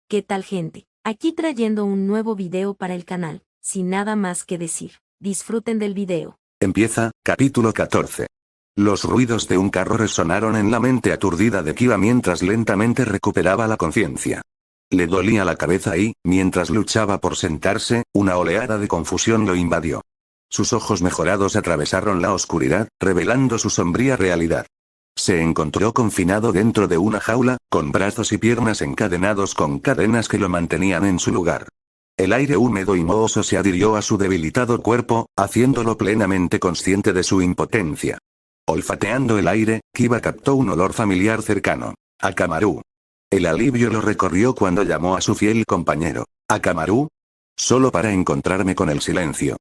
¿Qué tal, gente? Aquí trayendo un nuevo video para el canal, sin nada más que decir. Disfruten del video. Empieza, capítulo 14. Los ruidos de un carro resonaron en la mente aturdida de Kiba mientras lentamente recuperaba la conciencia. Le dolía la cabeza y, mientras luchaba por sentarse, una oleada de confusión lo invadió. Sus ojos mejorados atravesaron la oscuridad, revelando su sombría realidad. Se encontró confinado dentro de una jaula, con brazos y piernas encadenados con cadenas que lo mantenían en su lugar. El aire húmedo y mohoso se adhirió a su debilitado cuerpo, haciéndolo plenamente consciente de su impotencia. Olfateando el aire, Kiba captó un olor familiar cercano. Akamaru. El alivio lo recorrió cuando llamó a su fiel compañero. ¿Akamaru? Solo para encontrarme con el silencio.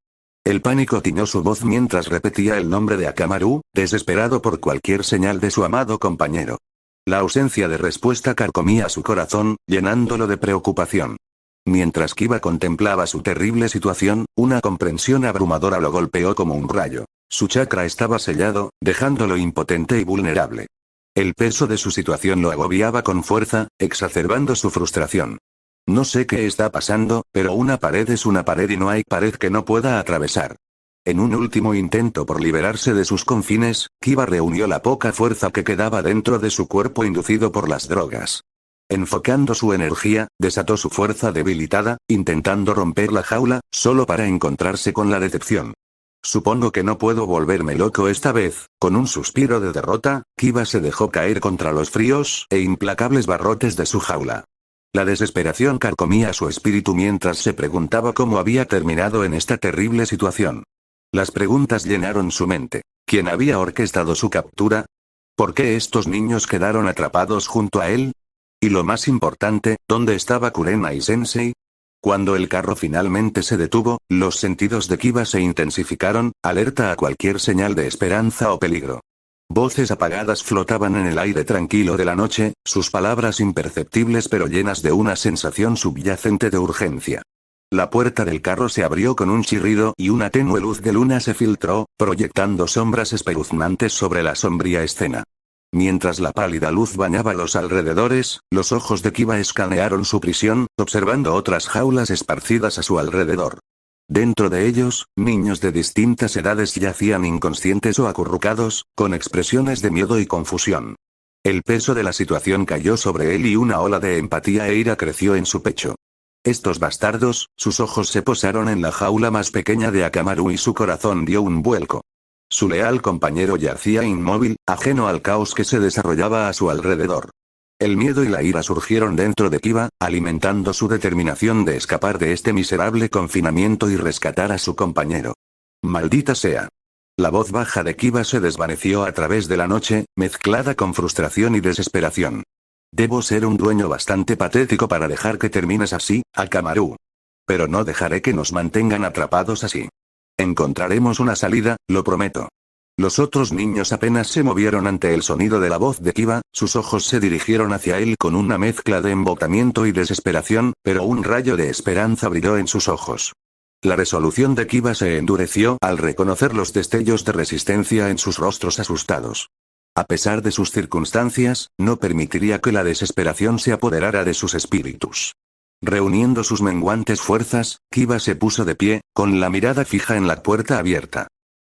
El pánico tiñó su voz mientras repetía el nombre de Akamaru, desesperado por cualquier señal de su amado compañero. La ausencia de respuesta carcomía su corazón, llenándolo de preocupación. Mientras Kiba contemplaba su terrible situación, una comprensión abrumadora lo golpeó como un rayo. Su chakra estaba sellado, dejándolo impotente y vulnerable. El peso de su situación lo agobiaba con fuerza, exacerbando su frustración. No sé qué está pasando, pero una pared es una pared y no hay pared que no pueda atravesar. En un último intento por liberarse de sus confines, Kiba reunió la poca fuerza que quedaba dentro de su cuerpo inducido por las drogas. Enfocando su energía, desató su fuerza debilitada, intentando romper la jaula, solo para encontrarse con la decepción. Supongo que no puedo volverme loco esta vez. Con un suspiro de derrota, Kiba se dejó caer contra los fríos e implacables barrotes de su jaula. La desesperación carcomía su espíritu mientras se preguntaba cómo había terminado en esta terrible situación. Las preguntas llenaron su mente. ¿Quién había orquestado su captura? ¿Por qué estos niños quedaron atrapados junto a él? Y lo más importante, ¿dónde estaba Kurenai Sensei? Cuando el carro finalmente se detuvo, los sentidos de Kiba se intensificaron, alerta a cualquier señal de esperanza o peligro. Voces apagadas flotaban en el aire tranquilo de la noche, sus palabras imperceptibles pero llenas de una sensación subyacente de urgencia. La puerta del carro se abrió con un chirrido y una tenue luz de luna se filtró, proyectando sombras espeluznantes sobre la sombría escena. Mientras la pálida luz bañaba los alrededores, los ojos de Kiba escanearon su prisión, observando otras jaulas esparcidas a su alrededor. Dentro de ellos, niños de distintas edades yacían inconscientes o acurrucados, con expresiones de miedo y confusión. El peso de la situación cayó sobre él y una ola de empatía e ira creció en su pecho. Estos bastardos, sus ojos se posaron en la jaula más pequeña de Akamaru y su corazón dio un vuelco. Su leal compañero yacía inmóvil, ajeno al caos que se desarrollaba a su alrededor. El miedo y la ira surgieron dentro de Kiba, alimentando su determinación de escapar de este miserable confinamiento y rescatar a su compañero. ¡Maldita sea! La voz baja de Kiba se desvaneció a través de la noche, mezclada con frustración y desesperación. Debo ser un dueño bastante patético para dejar que termines así, Akamaru. Pero no dejaré que nos mantengan atrapados así. Encontraremos una salida, lo prometo. Los otros niños apenas se movieron ante el sonido de la voz de Kiba, sus ojos se dirigieron hacia él con una mezcla de embotamiento y desesperación, pero un rayo de esperanza brilló en sus ojos. La resolución de Kiba se endureció al reconocer los destellos de resistencia en sus rostros asustados. A pesar de sus circunstancias, no permitiría que la desesperación se apoderara de sus espíritus. Reuniendo sus menguantes fuerzas, Kiba se puso de pie, con la mirada fija en la puerta abierta.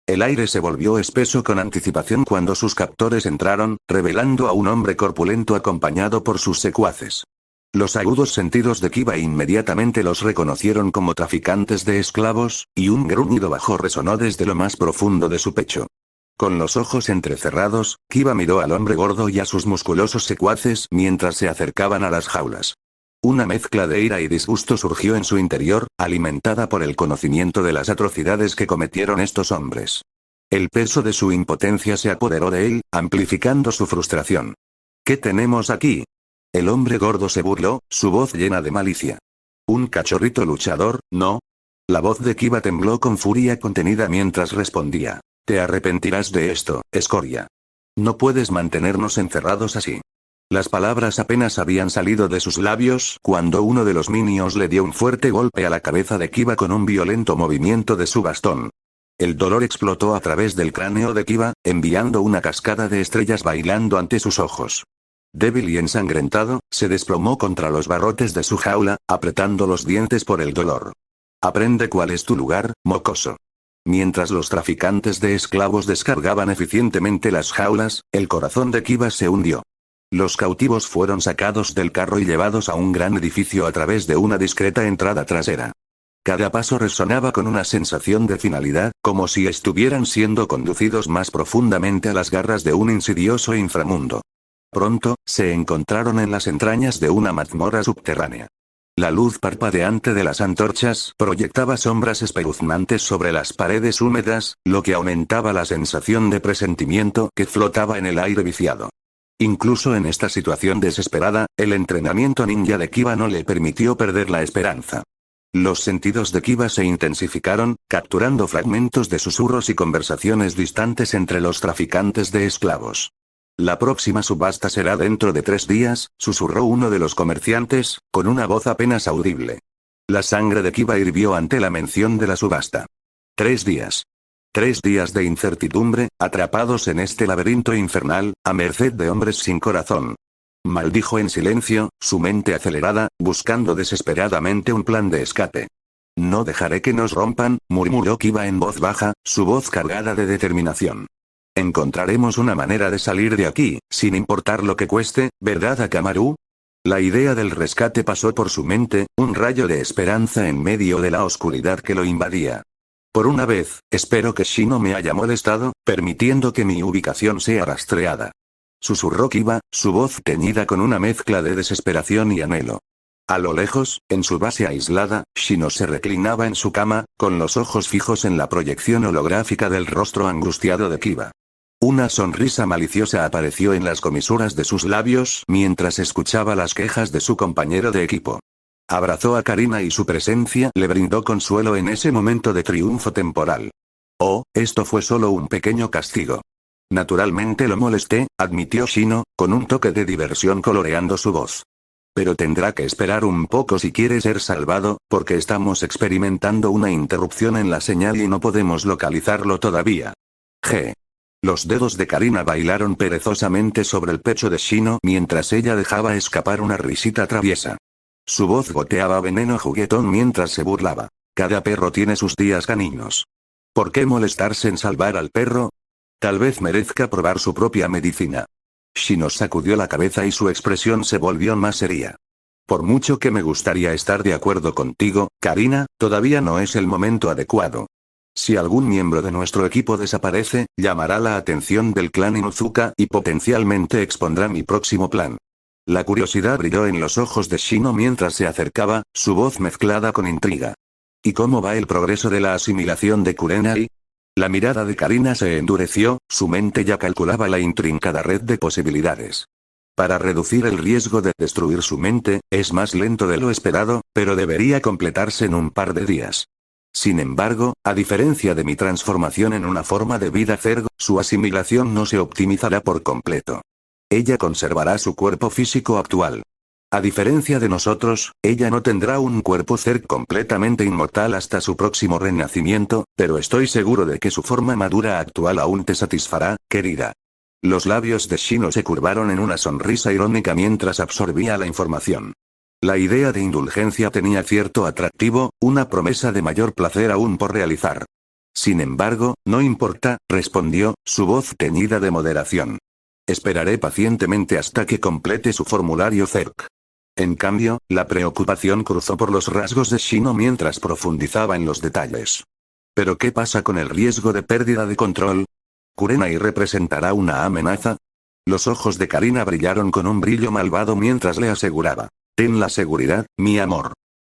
El aire se volvió espeso con anticipación cuando sus captores entraron, revelando a un hombre corpulento acompañado por sus secuaces. Los agudos sentidos de Kiba inmediatamente los reconocieron como traficantes de esclavos, y un gruñido bajo resonó desde lo más profundo de su pecho. Con los ojos entrecerrados, Kiba miró al hombre gordo y a sus musculosos secuaces mientras se acercaban a las jaulas. Una mezcla de ira y disgusto surgió en su interior, alimentada por el conocimiento de las atrocidades que cometieron estos hombres. El peso de su impotencia se apoderó de él, amplificando su frustración. ¿Qué tenemos aquí? El hombre gordo se burló, su voz llena de malicia. ¿Un cachorrito luchador, no? La voz de Kiba tembló con furia contenida mientras respondía. Te arrepentirás de esto, escoria. No puedes mantenernos encerrados así. Las palabras apenas habían salido de sus labios cuando uno de los minions le dio un fuerte golpe a la cabeza de Kiba con un violento movimiento de su bastón. El dolor explotó a través del cráneo de Kiba, enviando una cascada de estrellas bailando ante sus ojos. Débil y ensangrentado, se desplomó contra los barrotes de su jaula, apretando los dientes por el dolor. Aprende cuál es tu lugar, mocoso. Mientras los traficantes de esclavos descargaban eficientemente las jaulas, el corazón de Kiba se hundió. Los cautivos fueron sacados del carro y llevados a un gran edificio a través de una discreta entrada trasera. Cada paso resonaba con una sensación de finalidad, como si estuvieran siendo conducidos más profundamente a las garras de un insidioso inframundo. Pronto, se encontraron en las entrañas de una mazmorra subterránea. La luz parpadeante de las antorchas proyectaba sombras espeluznantes sobre las paredes húmedas, lo que aumentaba la sensación de presentimiento que flotaba en el aire viciado. Incluso en esta situación desesperada, el entrenamiento ninja de Kiba no le permitió perder la esperanza. Los sentidos de Kiba se intensificaron, capturando fragmentos de susurros y conversaciones distantes entre los traficantes de esclavos. La próxima subasta será dentro de 3 días, susurró uno de los comerciantes, con una voz apenas audible. La sangre de Kiba hirvió ante la mención de la subasta. 3 días. 3 días de incertidumbre, atrapados en este laberinto infernal, a merced de hombres sin corazón. Maldijo en silencio, su mente acelerada, buscando desesperadamente un plan de escape. No dejaré que nos rompan, murmuró Kiba en voz baja, su voz cargada de determinación. Encontraremos una manera de salir de aquí, sin importar lo que cueste, ¿verdad, Akamaru? La idea del rescate pasó por su mente, un rayo de esperanza en medio de la oscuridad que lo invadía. Por una vez, espero que Shino me haya molestado, permitiendo que mi ubicación sea rastreada. Susurró Kiba, su voz teñida con una mezcla de desesperación y anhelo. A lo lejos, en su base aislada, Shino se reclinaba en su cama, con los ojos fijos en la proyección holográfica del rostro angustiado de Kiba. Una sonrisa maliciosa apareció en las comisuras de sus labios mientras escuchaba las quejas de su compañero de equipo. Abrazó a Karina y su presencia le brindó consuelo en ese momento de triunfo temporal. Oh, esto fue solo un pequeño castigo. Naturalmente lo molesté, admitió Shino, con un toque de diversión coloreando su voz. Pero tendrá que esperar un poco si quiere ser salvado, porque estamos experimentando una interrupción en la señal y no podemos localizarlo todavía. G. Los dedos de Karina bailaron perezosamente sobre el pecho de Shino mientras ella dejaba escapar una risita traviesa. Su voz goteaba veneno juguetón mientras se burlaba. Cada perro tiene sus días caninos. ¿Por qué molestarse en salvar al perro? Tal vez merezca probar su propia medicina. Shino sacudió la cabeza y su expresión se volvió más seria. Por mucho que me gustaría estar de acuerdo contigo, Karina, todavía no es el momento adecuado. Si algún miembro de nuestro equipo desaparece, llamará la atención del clan Inuzuka y potencialmente expondrá mi próximo plan. La curiosidad brilló en los ojos de Shino mientras se acercaba, su voz mezclada con intriga. ¿Y cómo va el progreso de la asimilación de Kurenai? La mirada de Karina se endureció, su mente ya calculaba la intrincada red de posibilidades. Para reducir el riesgo de destruir su mente, es más lento de lo esperado, pero debería completarse en un par de días. Sin embargo, a diferencia de mi transformación en una forma de vida Zerg, su asimilación no se optimizará por completo. Ella conservará su cuerpo físico actual. A diferencia de nosotros, ella no tendrá un cuerpo Zerg completamente inmortal hasta su próximo renacimiento, pero estoy seguro de que su forma madura actual aún te satisfará, querida. Los labios de Shino se curvaron en una sonrisa irónica mientras absorbía la información. La idea de indulgencia tenía cierto atractivo, una promesa de mayor placer aún por realizar. Sin embargo, no importa, respondió, su voz teñida de moderación. Esperaré pacientemente hasta que complete su formulario Zerg. En cambio, la preocupación cruzó por los rasgos de Shino mientras profundizaba en los detalles. ¿Pero qué pasa con el riesgo de pérdida de control? ¿Kurenai representará una amenaza? Los ojos de Karina brillaron con un brillo malvado mientras le aseguraba. Ten la seguridad, mi amor.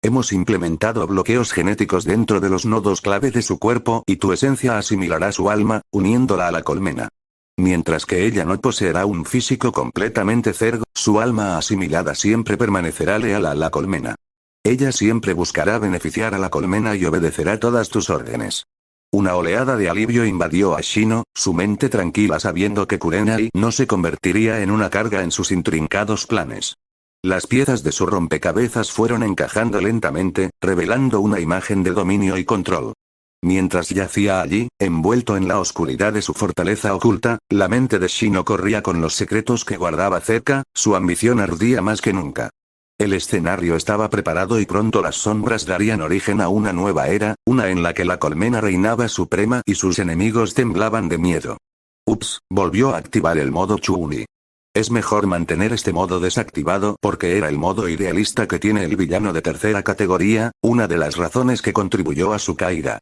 Hemos implementado bloqueos genéticos dentro de los nodos clave de su cuerpo y tu esencia asimilará su alma, uniéndola a la colmena. Mientras que ella no poseerá un físico completamente Zerg, su alma asimilada siempre permanecerá leal a la colmena. Ella siempre buscará beneficiar a la colmena y obedecerá todas tus órdenes. Una oleada de alivio invadió a Shino, su mente tranquila sabiendo que Kurenai no se convertiría en una carga en sus intrincados planes. Las piezas de su rompecabezas fueron encajando lentamente, revelando una imagen de dominio y control. Mientras yacía allí, envuelto en la oscuridad de su fortaleza oculta, la mente de Shino corría con los secretos que guardaba cerca, su ambición ardía más que nunca. El escenario estaba preparado y pronto las sombras darían origen a una nueva era, una en la que la colmena reinaba suprema y sus enemigos temblaban de miedo. Ups, volvió a activar el modo Chuuni. Es mejor mantener este modo desactivado porque era el modo idealista que tiene el villano de tercera categoría, una de las razones que contribuyó a su caída.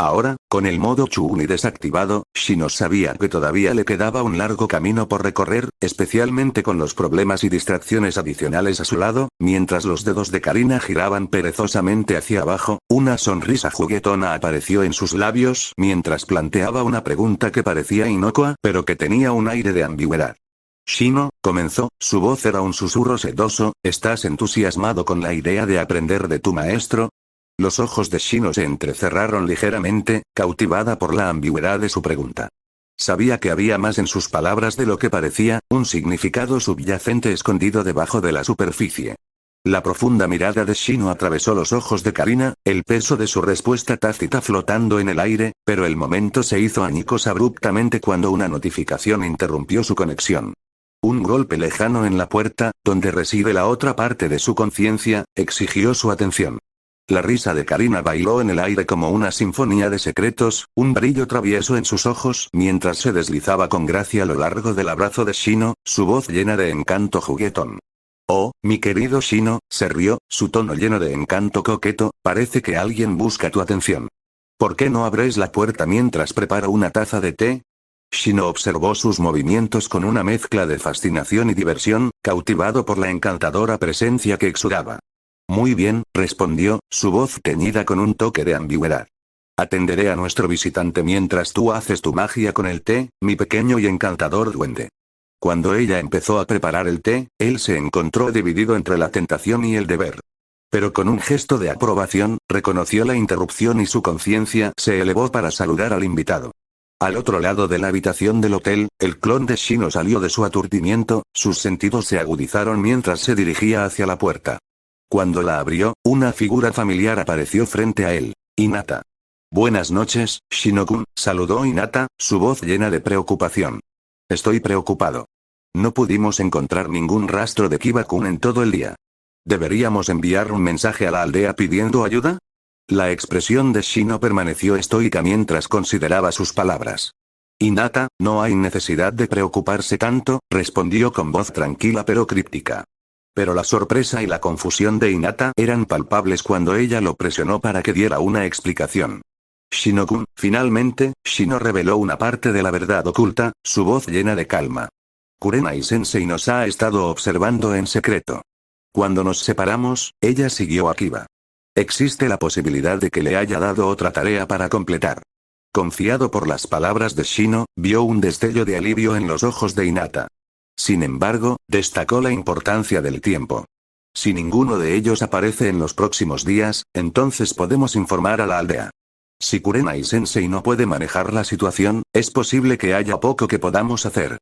Ahora, con el modo Chuuni desactivado, Shino sabía que todavía le quedaba un largo camino por recorrer, especialmente con los problemas y distracciones adicionales a su lado, mientras los dedos de Karina giraban perezosamente hacia abajo, una sonrisa juguetona apareció en sus labios mientras planteaba una pregunta que parecía inocua, pero que tenía un aire de ambigüedad. Shino, comenzó, su voz era un susurro sedoso, ¿estás entusiasmado con la idea de aprender de tu maestro? Los ojos de Shino se entrecerraron ligeramente, cautivada por la ambigüedad de su pregunta. Sabía que había más en sus palabras de lo que parecía, un significado subyacente escondido debajo de la superficie. La profunda mirada de Shino atravesó los ojos de Karina, el peso de su respuesta tácita flotando en el aire, pero el momento se hizo añicos abruptamente cuando una notificación interrumpió su conexión. Un golpe lejano en la puerta, donde reside la otra parte de su conciencia, exigió su atención. La risa de Karina bailó en el aire como una sinfonía de secretos, un brillo travieso en sus ojos mientras se deslizaba con gracia a lo largo del abrazo de Shino, su voz llena de encanto juguetón. Oh, mi querido Shino, se rió, su tono lleno de encanto coqueto, parece que alguien busca tu atención. ¿Por qué no abres la puerta mientras preparo una taza de té? Shino observó sus movimientos con una mezcla de fascinación y diversión, cautivado por la encantadora presencia que exudaba. Muy bien, respondió, su voz teñida con un toque de ambigüedad. Atenderé a nuestro visitante mientras tú haces tu magia con el té, mi pequeño y encantador duende. Cuando ella empezó a preparar el té, él se encontró dividido entre la tentación y el deber. Pero con un gesto de aprobación, reconoció la interrupción y su conciencia se elevó para saludar al invitado. Al otro lado de la habitación del hotel, el clon de Shino salió de su aturdimiento, sus sentidos se agudizaron mientras se dirigía hacia la puerta. Cuando la abrió, una figura familiar apareció frente a él. Hinata. Buenas noches, Shino-kun, saludó Hinata, su voz llena de preocupación. Estoy preocupado. No pudimos encontrar ningún rastro de Kiba-kun en todo el día. ¿Deberíamos enviar un mensaje a la aldea pidiendo ayuda? La expresión de Shino permaneció estoica mientras consideraba sus palabras. Hinata, no hay necesidad de preocuparse tanto, respondió con voz tranquila pero críptica. Pero la sorpresa y la confusión de Hinata eran palpables cuando ella lo presionó para que diera una explicación. Shino-kun, finalmente, Shino reveló una parte de la verdad oculta, su voz llena de calma. Kurenai-sensei nos ha estado observando en secreto. Cuando nos separamos, ella siguió a Kiba. Existe la posibilidad de que le haya dado otra tarea para completar. Confiado por las palabras de Shino, vio un destello de alivio en los ojos de Hinata. Sin embargo, destacó la importancia del tiempo. Si ninguno de ellos aparece en los próximos días, entonces podemos informar a la aldea. Si Kurenai-sensei no puede manejar la situación, es posible que haya poco que podamos hacer.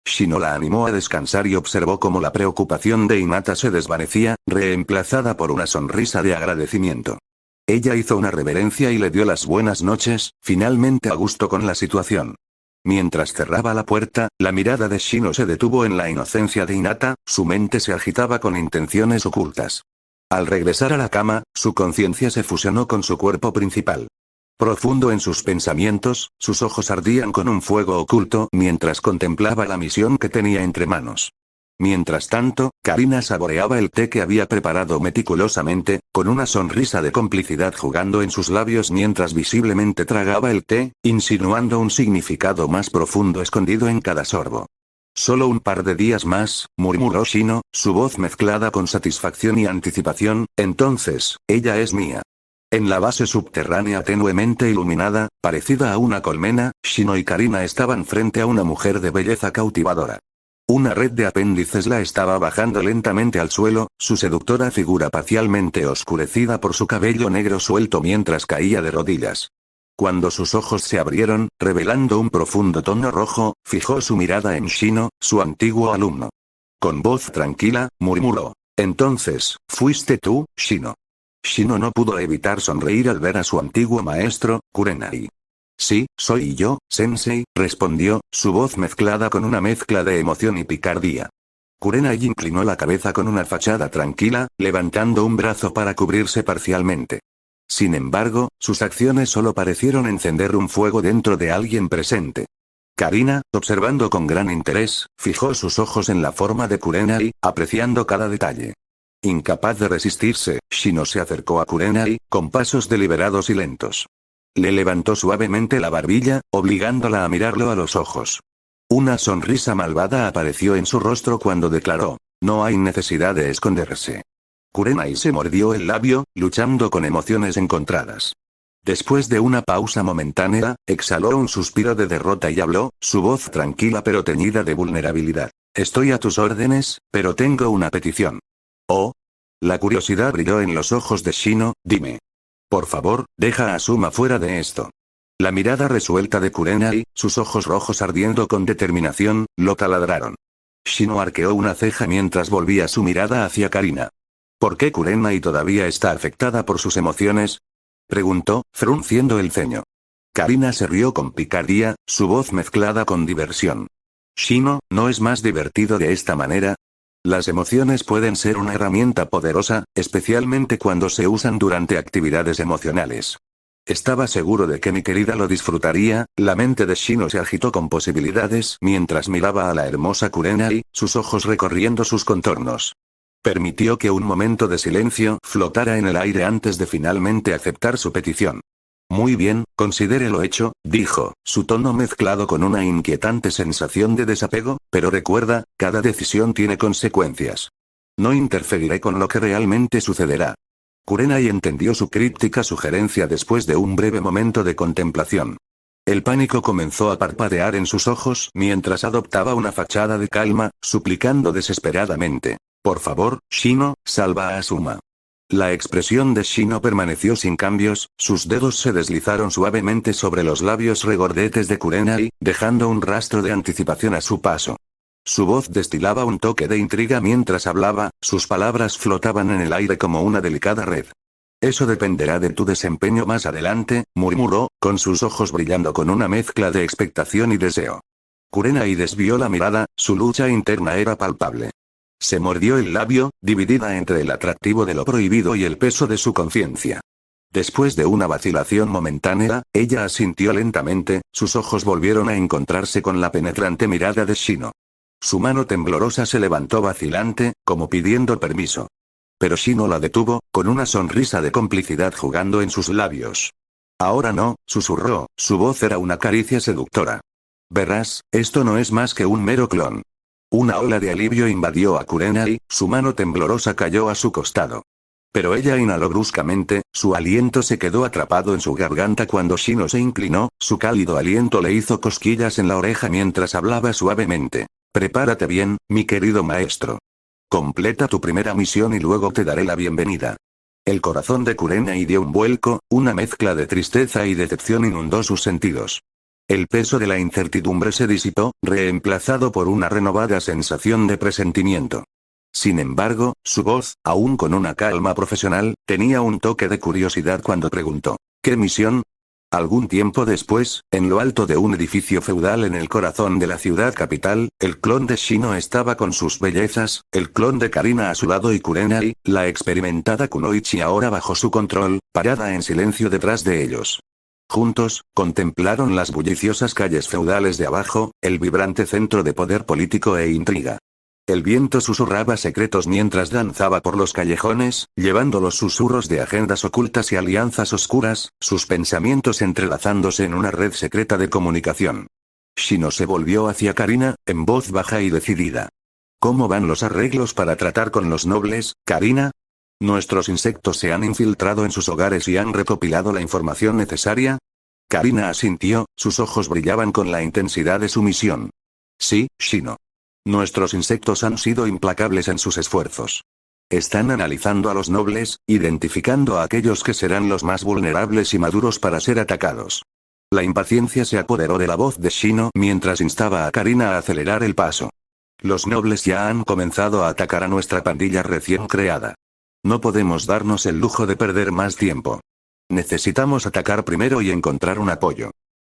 Shino la animó a descansar y observó cómo la preocupación de Hinata se desvanecía, reemplazada por una sonrisa de agradecimiento. Ella hizo una reverencia y le dio las buenas noches, finalmente a gusto con la situación. Mientras cerraba la puerta, la mirada de Shino se detuvo en la inocencia de Hinata, su mente se agitaba con intenciones ocultas. Al regresar a la cama, su conciencia se fusionó con su cuerpo principal. Profundo en sus pensamientos, sus ojos ardían con un fuego oculto mientras contemplaba la misión que tenía entre manos. Mientras tanto, Karina saboreaba el té que había preparado meticulosamente, con una sonrisa de complicidad jugando en sus labios mientras visiblemente tragaba el té, insinuando un significado más profundo escondido en cada sorbo. Solo un par de días más, murmuró Shino, su voz mezclada con satisfacción y anticipación, entonces, ella es mía. En la base subterránea tenuemente iluminada, parecida a una colmena, Shino y Karina estaban frente a una mujer de belleza cautivadora. Una red de apéndices la estaba bajando lentamente al suelo, su seductora figura parcialmente oscurecida por su cabello negro suelto mientras caía de rodillas. Cuando sus ojos se abrieron, revelando un profundo tono rojo, fijó su mirada en Shino, su antiguo alumno. Con voz tranquila, murmuró. Entonces, ¿fuiste tú, Shino? Shino no pudo evitar sonreír al ver a su antiguo maestro, Kurenai. Sí, soy yo, Sensei, respondió, su voz mezclada con una mezcla de emoción y picardía. Kurenai inclinó la cabeza con una fachada tranquila, levantando un brazo para cubrirse parcialmente. Sin embargo, sus acciones solo parecieron encender un fuego dentro de alguien presente. Karina, observando con gran interés, fijó sus ojos en la forma de Kurenai, apreciando cada detalle. Incapaz de resistirse, Shino se acercó a Kurenai, con pasos deliberados y lentos. Le levantó suavemente la barbilla, obligándola a mirarlo a los ojos. Una sonrisa malvada apareció en su rostro cuando declaró: no hay necesidad de esconderse. Kurenai se mordió el labio, luchando con emociones encontradas. Después de una pausa momentánea, exhaló un suspiro de derrota y habló, su voz tranquila pero teñida de vulnerabilidad. Estoy a tus órdenes, pero tengo una petición. Oh. La curiosidad brilló en los ojos de Shino, dime. Por favor, deja a Asuma fuera de esto. La mirada resuelta de Kurenai, sus ojos rojos ardiendo con determinación, lo taladraron. Shino arqueó una ceja mientras volvía su mirada hacia Karina. ¿Por qué Kurenai todavía está afectada por sus emociones? Preguntó, frunciendo el ceño. Karina se rió con picardía, su voz mezclada con diversión. Shino, ¿no es más divertido de esta manera? Las emociones pueden ser una herramienta poderosa, especialmente cuando se usan durante actividades emocionales. Estaba seguro de que mi querida lo disfrutaría. La mente de Shino se agitó con posibilidades mientras miraba a la hermosa Kurenai, sus ojos recorriendo sus contornos. Permitió que un momento de silencio flotara en el aire antes de finalmente aceptar su petición. Muy bien, considere lo hecho, dijo, su tono mezclado con una inquietante sensación de desapego, pero recuerda, cada decisión tiene consecuencias. No interferiré con lo que realmente sucederá. Kurenai entendió su críptica sugerencia después de un breve momento de contemplación. El pánico comenzó a parpadear en sus ojos mientras adoptaba una fachada de calma, suplicando desesperadamente. Por favor, Shino, salva a Asuma. La expresión de Shino permaneció sin cambios, sus dedos se deslizaron suavemente sobre los labios regordetes de Kurenai, dejando un rastro de anticipación a su paso. Su voz destilaba un toque de intriga mientras hablaba, sus palabras flotaban en el aire como una delicada red. Eso dependerá de tu desempeño más adelante, murmuró, con sus ojos brillando con una mezcla de expectación y deseo. Kurenai desvió la mirada, su lucha interna era palpable. Se mordió el labio, dividida entre el atractivo de lo prohibido y el peso de su conciencia. Después de una vacilación momentánea, ella asintió lentamente, sus ojos volvieron a encontrarse con la penetrante mirada de Shino. Su mano temblorosa se levantó vacilante, como pidiendo permiso. Pero Shino la detuvo, con una sonrisa de complicidad jugando en sus labios. Ahora no, susurró, su voz era una caricia seductora. Verás, esto no es más que un mero clon. Una ola de alivio invadió a Kurenai, su mano temblorosa cayó a su costado. Pero ella inhaló bruscamente, su aliento se quedó atrapado en su garganta cuando Shino se inclinó, su cálido aliento le hizo cosquillas en la oreja mientras hablaba suavemente. Prepárate bien, mi querido maestro. Completa tu primera misión y luego te daré la bienvenida. El corazón de Kurenai dio un vuelco, una mezcla de tristeza y decepción inundó sus sentidos. El peso de la incertidumbre se disipó, reemplazado por una renovada sensación de presentimiento. Sin embargo, su voz, aún con una calma profesional, tenía un toque de curiosidad cuando preguntó: ¿qué misión? Algún tiempo después, en lo alto de un edificio feudal en el corazón de la ciudad capital, el clon de Shino estaba con sus bellezas, el clon de Karina a su lado y Kurenai, la experimentada Kunoichi ahora bajo su control, parada en silencio detrás de ellos. Juntos, contemplaron las bulliciosas calles feudales de abajo, el vibrante centro de poder político e intriga. El viento susurraba secretos mientras danzaba por los callejones, llevando los susurros de agendas ocultas y alianzas oscuras, sus pensamientos entrelazándose en una red secreta de comunicación. Shino se volvió hacia Karina, en voz baja y decidida. ¿Cómo van los arreglos para tratar con los nobles, Karina? ¿Nuestros insectos se han infiltrado en sus hogares y han recopilado la información necesaria? Karina asintió, sus ojos brillaban con la intensidad de su misión. Sí, Shino. Nuestros insectos han sido implacables en sus esfuerzos. Están analizando a los nobles, identificando a aquellos que serán los más vulnerables y maduros para ser atacados. La impaciencia se apoderó de la voz de Shino mientras instaba a Karina a acelerar el paso. Los nobles ya han comenzado a atacar a nuestra pandilla recién creada. No podemos darnos el lujo de perder más tiempo. Necesitamos atacar primero y encontrar un apoyo.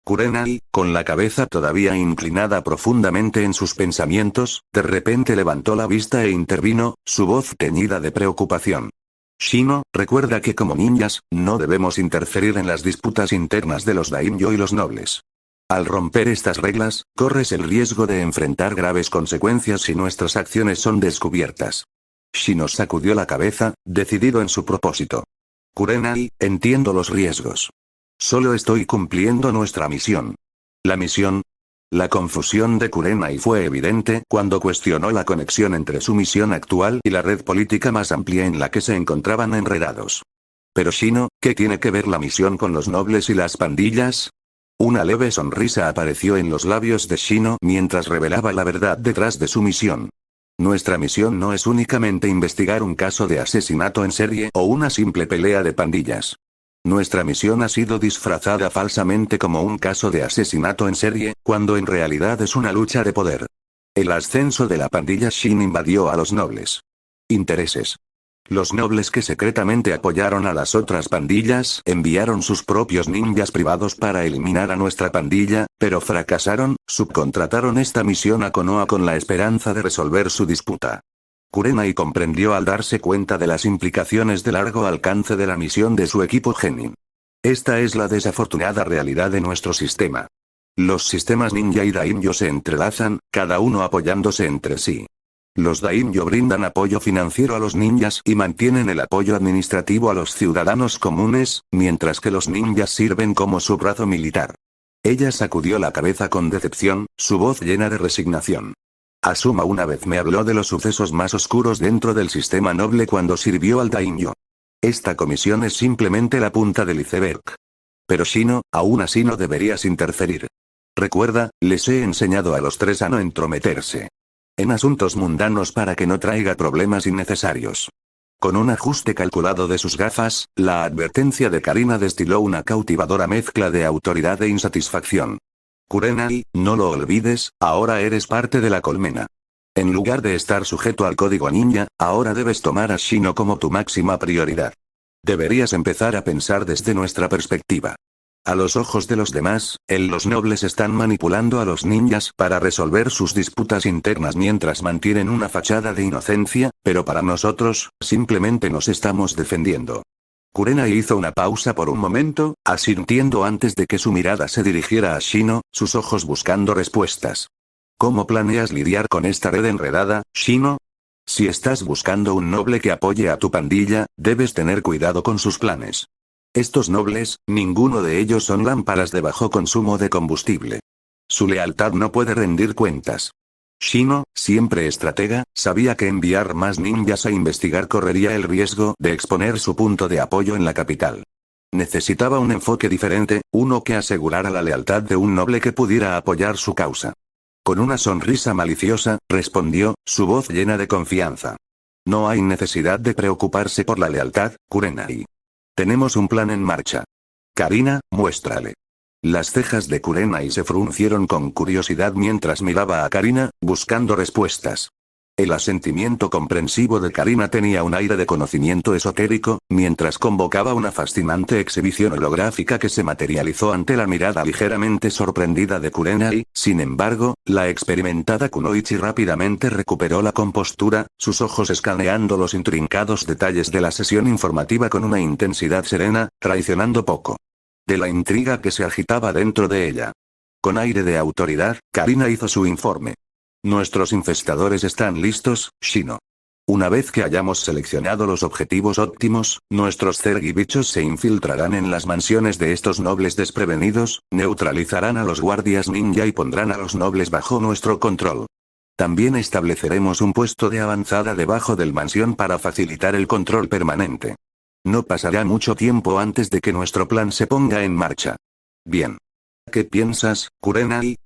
Kurenai, con la cabeza todavía inclinada profundamente en sus pensamientos, de repente levantó la vista e intervino, su voz teñida de preocupación. Shino, recuerda que como ninjas, no debemos interferir en las disputas internas de los daimyo y los nobles. Al romper estas reglas, corres el riesgo de enfrentar graves consecuencias si nuestras acciones son descubiertas. Shino sacudió la cabeza, decidido en su propósito. Kurenai, entiendo los riesgos. Solo estoy cumpliendo nuestra misión. ¿La misión? La confusión de Kurenai fue evidente cuando cuestionó la conexión entre su misión actual y la red política más amplia en la que se encontraban enredados. Pero Shino, ¿qué tiene que ver la misión con los nobles y las pandillas? Una leve sonrisa apareció en los labios de Shino mientras revelaba la verdad detrás de su misión. Nuestra misión no es únicamente investigar un caso de asesinato en serie o una simple pelea de pandillas. Nuestra misión ha sido disfrazada falsamente como un caso de asesinato en serie, cuando en realidad es una lucha de poder. El ascenso de la pandilla Shin invadió a los nobles. Intereses. Los nobles que secretamente apoyaron a las otras pandillas enviaron sus propios ninjas privados para eliminar a nuestra pandilla, pero fracasaron, subcontrataron esta misión a Konoha con la esperanza de resolver su disputa. Kurenai comprendió al darse cuenta de las implicaciones de largo alcance de la misión de su equipo Genin. Esta es la desafortunada realidad de nuestro sistema. Los sistemas ninja y daimyo se entrelazan, cada uno apoyándose entre sí. Los daimyo brindan apoyo financiero a los ninjas y mantienen el apoyo administrativo a los ciudadanos comunes, mientras que los ninjas sirven como su brazo militar. Ella sacudió la cabeza con decepción, su voz llena de resignación. Asuma una vez me habló de los sucesos más oscuros dentro del sistema noble cuando sirvió al daimyo. Esta comisión es simplemente la punta del iceberg. Pero Shino, aún así no deberías interferir. Recuerda, les he enseñado a los tres a no entrometerse en asuntos mundanos para que no traiga problemas innecesarios. Con un ajuste calculado de sus gafas, la advertencia de Karina destiló una cautivadora mezcla de autoridad e insatisfacción. Kurenai, no lo olvides, ahora eres parte de la colmena. En lugar de estar sujeto al código ninja, ahora debes tomar a Shino como tu máxima prioridad. Deberías empezar a pensar desde nuestra perspectiva. A los ojos de los demás, los nobles están manipulando a los ninjas para resolver sus disputas internas mientras mantienen una fachada de inocencia, pero para nosotros, simplemente nos estamos defendiendo. Kurenai hizo una pausa por un momento, asintiendo antes de que su mirada se dirigiera a Shino, sus ojos buscando respuestas. ¿Cómo planeas lidiar con esta red enredada, Shino? Si estás buscando un noble que apoye a tu pandilla, debes tener cuidado con sus planes. Estos nobles, ninguno de ellos son lámparas de bajo consumo de combustible. Su lealtad no puede rendir cuentas. Shino, siempre estratega, sabía que enviar más ninjas a investigar correría el riesgo de exponer su punto de apoyo en la capital. Necesitaba un enfoque diferente, uno que asegurara la lealtad de un noble que pudiera apoyar su causa. Con una sonrisa maliciosa, respondió, su voz llena de confianza. No hay necesidad de preocuparse por la lealtad, Kurenai. Tenemos un plan en marcha. Karina, muéstrale. Las cejas de Kurenai se fruncieron con curiosidad mientras miraba a Karina, buscando respuestas. El asentimiento comprensivo de Karina tenía un aire de conocimiento esotérico, mientras convocaba una fascinante exhibición holográfica que se materializó ante la mirada ligeramente sorprendida de Kurenai. Sin embargo, la experimentada Kunoichi rápidamente recuperó la compostura, sus ojos escaneando los intrincados detalles de la sesión informativa con una intensidad serena, traicionando poco de la intriga que se agitaba dentro de ella. Con aire de autoridad, Karina hizo su informe. Nuestros infestadores están listos, Shino. Una vez que hayamos seleccionado los objetivos óptimos, nuestros zergibichos se infiltrarán en las mansiones de estos nobles desprevenidos, neutralizarán a los guardias ninja y pondrán a los nobles bajo nuestro control. También estableceremos un puesto de avanzada debajo del mansión para facilitar el control permanente. No pasará mucho tiempo antes de que nuestro plan se ponga en marcha. Bien. ¿Qué piensas, Kurenai?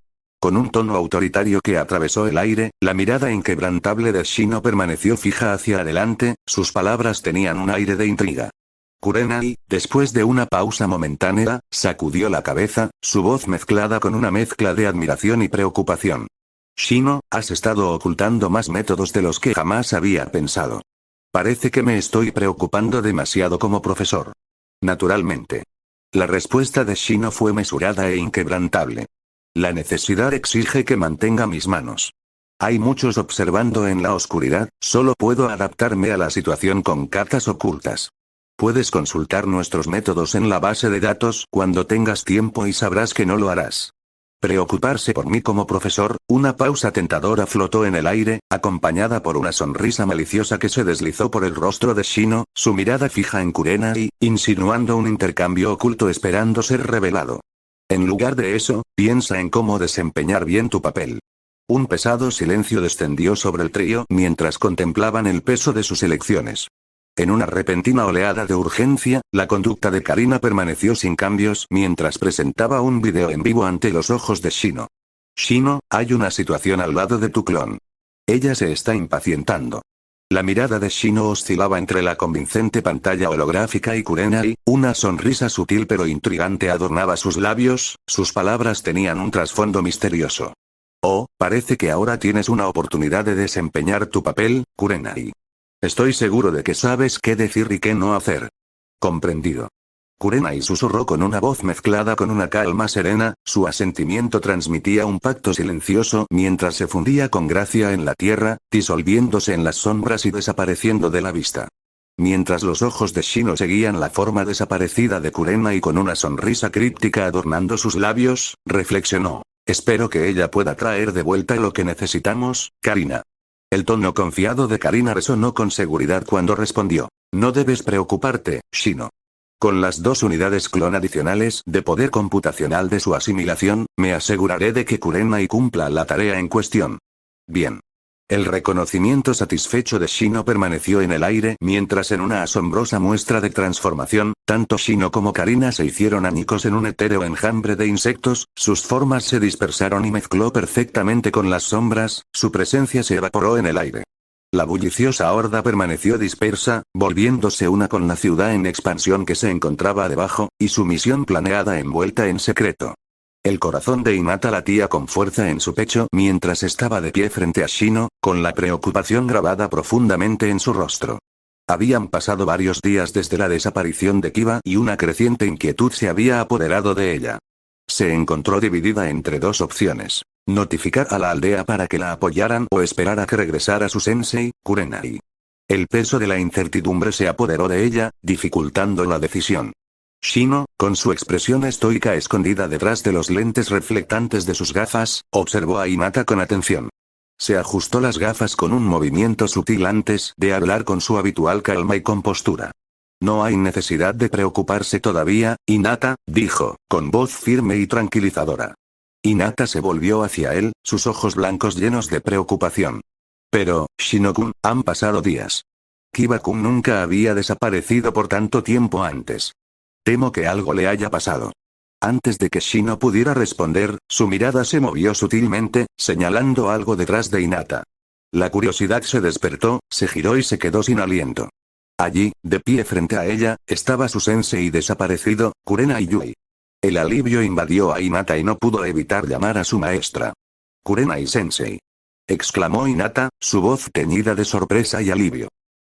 Con un tono autoritario que atravesó el aire, la mirada inquebrantable de Shino permaneció fija hacia adelante, sus palabras tenían un aire de intriga. Kurenai, después de una pausa momentánea, sacudió la cabeza, su voz mezclada con una mezcla de admiración y preocupación. Shino, has estado ocultando más métodos de los que jamás había pensado. Parece que me estoy preocupando demasiado como profesor. Naturalmente. La respuesta de Shino fue mesurada e inquebrantable. La necesidad exige que mantenga mis manos. Hay muchos observando en la oscuridad, solo puedo adaptarme a la situación con cartas ocultas. Puedes consultar nuestros métodos en la base de datos cuando tengas tiempo y sabrás que no lo harás. Preocuparse por mí como profesor, una pausa tentadora flotó en el aire, acompañada por una sonrisa maliciosa que se deslizó por el rostro de Shino, su mirada fija en Kurenai, insinuando un intercambio oculto esperando ser revelado. En lugar de eso, piensa en cómo desempeñar bien tu papel. Un pesado silencio descendió sobre el trío mientras contemplaban el peso de sus elecciones. En una repentina oleada de urgencia, la conducta de Karina permaneció sin cambios mientras presentaba un video en vivo ante los ojos de Shino. Shino, hay una situación al lado de tu clon. Ella se está impacientando. La mirada de Shino oscilaba entre la convincente pantalla holográfica y Kurenai, una sonrisa sutil pero intrigante adornaba sus labios, sus palabras tenían un trasfondo misterioso. Oh, parece que ahora tienes una oportunidad de desempeñar tu papel, Kurenai. Estoy seguro de que sabes qué decir y qué no hacer. Comprendido. Kurenai susurró con una voz mezclada con una calma serena, su asentimiento transmitía un pacto silencioso mientras se fundía con gracia en la tierra, disolviéndose en las sombras y desapareciendo de la vista. Mientras los ojos de Shino seguían la forma desaparecida de Kurenai con una sonrisa críptica adornando sus labios, reflexionó. Espero que ella pueda traer de vuelta lo que necesitamos, Karina. El tono confiado de Karina resonó con seguridad cuando respondió. No debes preocuparte, Shino. Con las 2 unidades clon adicionales de poder computacional de su asimilación, me aseguraré de que Kurenai cumpla la tarea en cuestión. Bien. El reconocimiento satisfecho de Shino permaneció en el aire mientras en una asombrosa muestra de transformación, tanto Shino como Karina se hicieron añicos en un etéreo enjambre de insectos, sus formas se dispersaron y mezcló perfectamente con las sombras, su presencia se evaporó en el aire. La bulliciosa horda permaneció dispersa, volviéndose una con la ciudad en expansión que se encontraba debajo, y su misión planeada envuelta en secreto. El corazón de Hinata latía con fuerza en su pecho mientras estaba de pie frente a Shino, con la preocupación grabada profundamente en su rostro. Habían pasado varios días desde la desaparición de Kiba y una creciente inquietud se había apoderado de ella. Se encontró dividida entre 2 opciones. Notificar a la aldea para que la apoyaran o esperar a que regresara su sensei, Kurenai. El peso de la incertidumbre se apoderó de ella, dificultando la decisión. Shino, con su expresión estoica escondida detrás de los lentes reflectantes de sus gafas, observó a Hinata con atención. Se ajustó las gafas con un movimiento sutil antes de hablar con su habitual calma y compostura. No hay necesidad de preocuparse todavía, Hinata, dijo, con voz firme y tranquilizadora. Hinata se volvió hacia él, sus ojos blancos llenos de preocupación. Pero, Shino-kun, han pasado días. Kiba-kun nunca había desaparecido por tanto tiempo antes. Temo que algo le haya pasado. Antes de que Shino pudiera responder, su mirada se movió sutilmente, señalando algo detrás de Hinata. La curiosidad se despertó, se giró y se quedó sin aliento. Allí, de pie frente a ella, estaba su sensei desaparecido, Kurenai Yui. El alivio invadió a Hinata y no pudo evitar llamar a su maestra. Kurenai sensei. Exclamó Hinata, su voz teñida de sorpresa y alivio.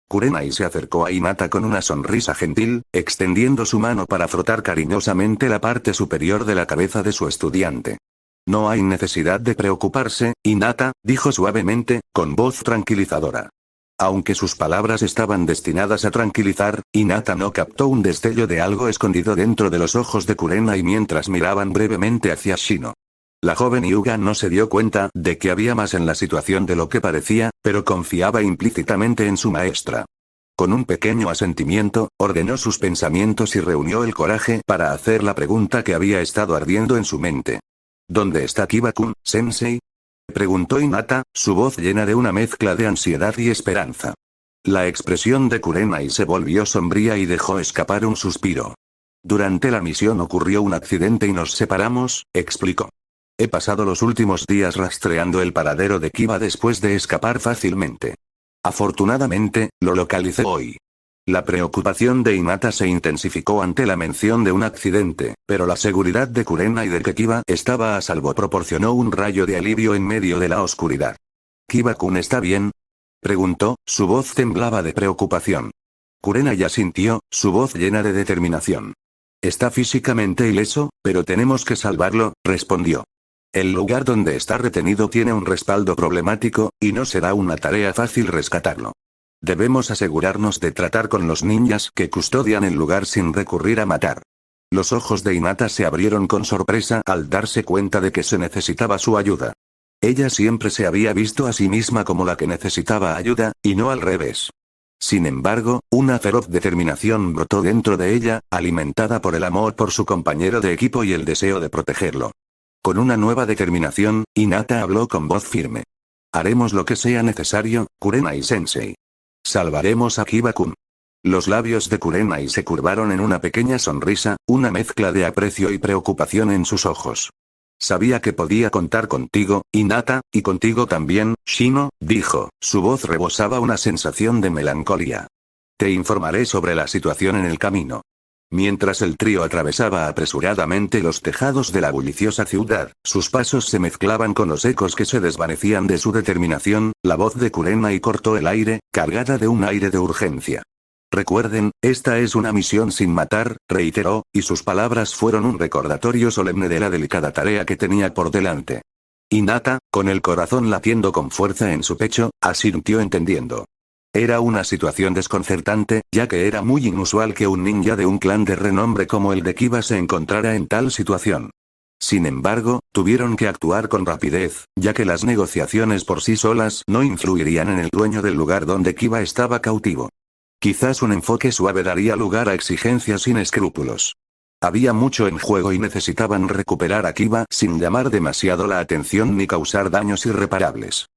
Kurenai se acercó a Hinata con una sonrisa gentil, extendiendo su mano para frotar cariñosamente la parte superior de la cabeza de su estudiante. No hay necesidad de preocuparse, Hinata, dijo suavemente, con voz tranquilizadora. Aunque sus palabras estaban destinadas a tranquilizar, Hinata no captó un destello de algo escondido dentro de los ojos de Kurenai mientras miraban brevemente hacia Shino. La joven Hyuga no se dio cuenta de que había más en la situación de lo que parecía, pero confiaba implícitamente en su maestra. Con un pequeño asentimiento, ordenó sus pensamientos y reunió el coraje para hacer la pregunta que había estado ardiendo en su mente. ¿Dónde está Kiba-kun, sensei? Preguntó Hinata, su voz llena de una mezcla de ansiedad y esperanza. La expresión de Kurenai se volvió sombría y dejó escapar un suspiro. Durante la misión ocurrió un accidente y nos separamos, explicó. He pasado los últimos días rastreando el paradero de Kiba después de escapar fácilmente. Afortunadamente, lo localicé hoy. La preocupación de Hinata se intensificó ante la mención de un accidente, pero la seguridad de Kurenai de que Kiba estaba a salvo proporcionó un rayo de alivio en medio de la oscuridad. ¿Kiba-kun está bien? Preguntó, su voz temblaba de preocupación. Kurenai asintió, su voz llena de determinación. Está físicamente ileso, pero tenemos que salvarlo, respondió. El lugar donde está retenido tiene un respaldo problemático, y no será una tarea fácil rescatarlo. Debemos asegurarnos de tratar con los ninjas que custodian el lugar sin recurrir a matar. Los ojos de Hinata se abrieron con sorpresa al darse cuenta de que se necesitaba su ayuda. Ella siempre se había visto a sí misma como la que necesitaba ayuda, y no al revés. Sin embargo, una feroz determinación brotó dentro de ella, alimentada por el amor por su compañero de equipo y el deseo de protegerlo. Con una nueva determinación, Hinata habló con voz firme. Haremos lo que sea necesario, Kurenai-sensei. Salvaremos a Kiba-kun. Los labios de Kurenai se curvaron en una pequeña sonrisa, una mezcla de aprecio y preocupación en sus ojos. Sabía que podía contar contigo, Hinata, y contigo también, Shino, dijo, su voz rebosaba una sensación de melancolía. Te informaré sobre la situación en el camino. Mientras el trío atravesaba apresuradamente los tejados de la bulliciosa ciudad, sus pasos se mezclaban con los ecos que se desvanecían de su determinación, la voz de Kurenai cortó el aire, cargada de un aire de urgencia. Recuerden, esta es una misión sin matar, reiteró, y sus palabras fueron un recordatorio solemne de la delicada tarea que tenía por delante. Hinata, con el corazón latiendo con fuerza en su pecho, asintió entendiendo. Era una situación desconcertante, ya que era muy inusual que un ninja de un clan de renombre como el de Kiba se encontrara en tal situación. Sin embargo, tuvieron que actuar con rapidez, ya que las negociaciones por sí solas no influirían en el dueño del lugar donde Kiba estaba cautivo. Quizás un enfoque suave daría lugar a exigencias sin escrúpulos. Había mucho en juego y necesitaban recuperar a Kiba sin llamar demasiado la atención ni causar daños irreparables.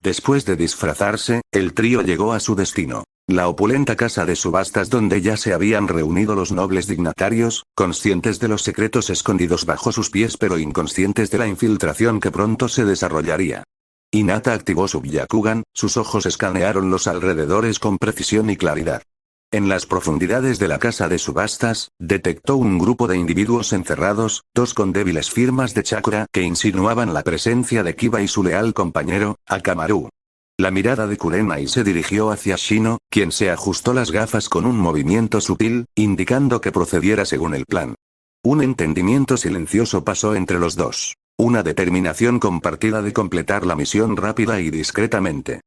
Después de disfrazarse, el trío llegó a su destino. La opulenta casa de subastas donde ya se habían reunido los nobles dignatarios, conscientes de los secretos escondidos bajo sus pies pero inconscientes de la infiltración que pronto se desarrollaría. Hinata activó su Byakugan, sus ojos escanearon los alrededores con precisión y claridad. En las profundidades de la casa de subastas, detectó un grupo de individuos encerrados, dos con débiles firmas de chakra que insinuaban la presencia de Kiba y su leal compañero, Akamaru. La mirada de Kurenai se dirigió hacia Shino, quien se ajustó las gafas con un movimiento sutil, indicando que procediera según el plan. Un entendimiento silencioso pasó entre los dos. Una determinación compartida de completar la misión rápida y discretamente.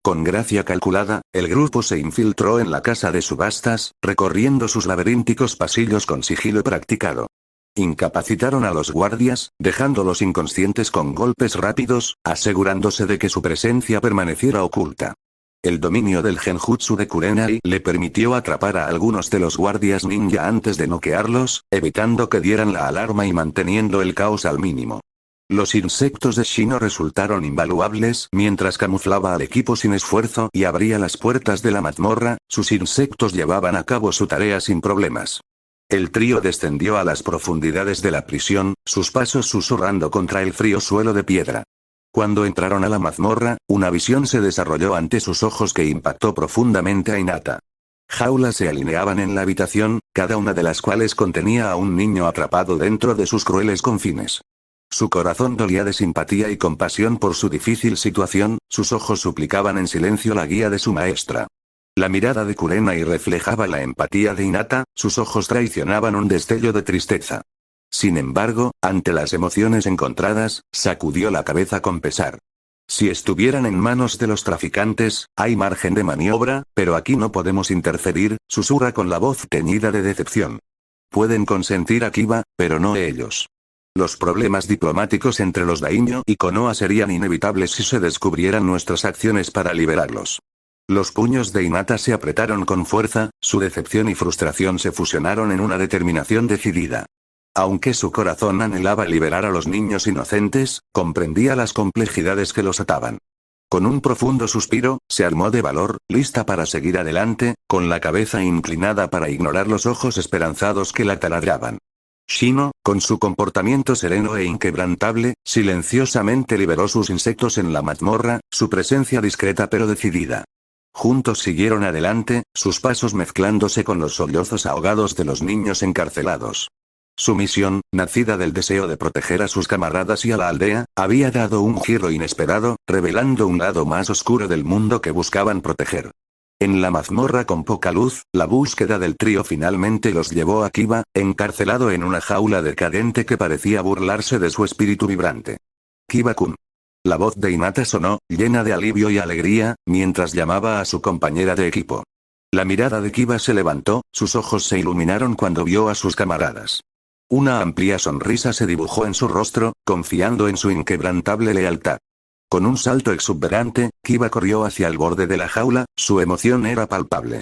Con gracia calculada, el grupo se infiltró en la casa de subastas, recorriendo sus laberínticos pasillos con sigilo practicado. Incapacitaron a los guardias, dejándolos inconscientes con golpes rápidos, asegurándose de que su presencia permaneciera oculta. El dominio del genjutsu de Kurenai le permitió atrapar a algunos de los guardias ninja antes de noquearlos, evitando que dieran la alarma y manteniendo el caos al mínimo. Los insectos de Shino resultaron invaluables mientras camuflaba al equipo sin esfuerzo y abría las puertas de la mazmorra, sus insectos llevaban a cabo su tarea sin problemas. El trío descendió a las profundidades de la prisión, sus pasos susurrando contra el frío suelo de piedra. Cuando entraron a la mazmorra, una visión se desarrolló ante sus ojos que impactó profundamente a Hinata. Jaulas se alineaban en la habitación, cada una de las cuales contenía a un niño atrapado dentro de sus crueles confines. Su corazón dolía de simpatía y compasión por su difícil situación, sus ojos suplicaban en silencio la guía de su maestra. La mirada de Kurenai reflejaba la empatía de Hinata, sus ojos traicionaban un destello de tristeza. Sin embargo, ante las emociones encontradas, sacudió la cabeza con pesar. Si estuvieran en manos de los traficantes, hay margen de maniobra, pero aquí no podemos interferir, susurra con la voz teñida de decepción. Pueden consentir a Kiba, pero no ellos. Los problemas diplomáticos entre los daimyo y Konoha serían inevitables si se descubrieran nuestras acciones para liberarlos. Los puños de Hinata se apretaron con fuerza, su decepción y frustración se fusionaron en una determinación decidida. Aunque su corazón anhelaba liberar a los niños inocentes, comprendía las complejidades que los ataban. Con un profundo suspiro, se armó de valor, lista para seguir adelante, con la cabeza inclinada para ignorar los ojos esperanzados que la taladraban. Shino, con su comportamiento sereno e inquebrantable, silenciosamente liberó sus insectos en la mazmorra, su presencia discreta pero decidida. Juntos siguieron adelante, sus pasos mezclándose con los sollozos ahogados de los niños encarcelados. Su misión, nacida del deseo de proteger a sus camaradas y a la aldea, había dado un giro inesperado, revelando un lado más oscuro del mundo que buscaban proteger. En la mazmorra con poca luz, la búsqueda del trío finalmente los llevó a Kiba, encarcelado en una jaula decadente que parecía burlarse de su espíritu vibrante. Kiba-kun. La voz de Hinata sonó, llena de alivio y alegría, mientras llamaba a su compañera de equipo. La mirada de Kiba se levantó, sus ojos se iluminaron cuando vio a sus camaradas. Una amplia sonrisa se dibujó en su rostro, confiando en su inquebrantable lealtad. Con un salto exuberante, Kiba corrió hacia el borde de la jaula, su emoción era palpable.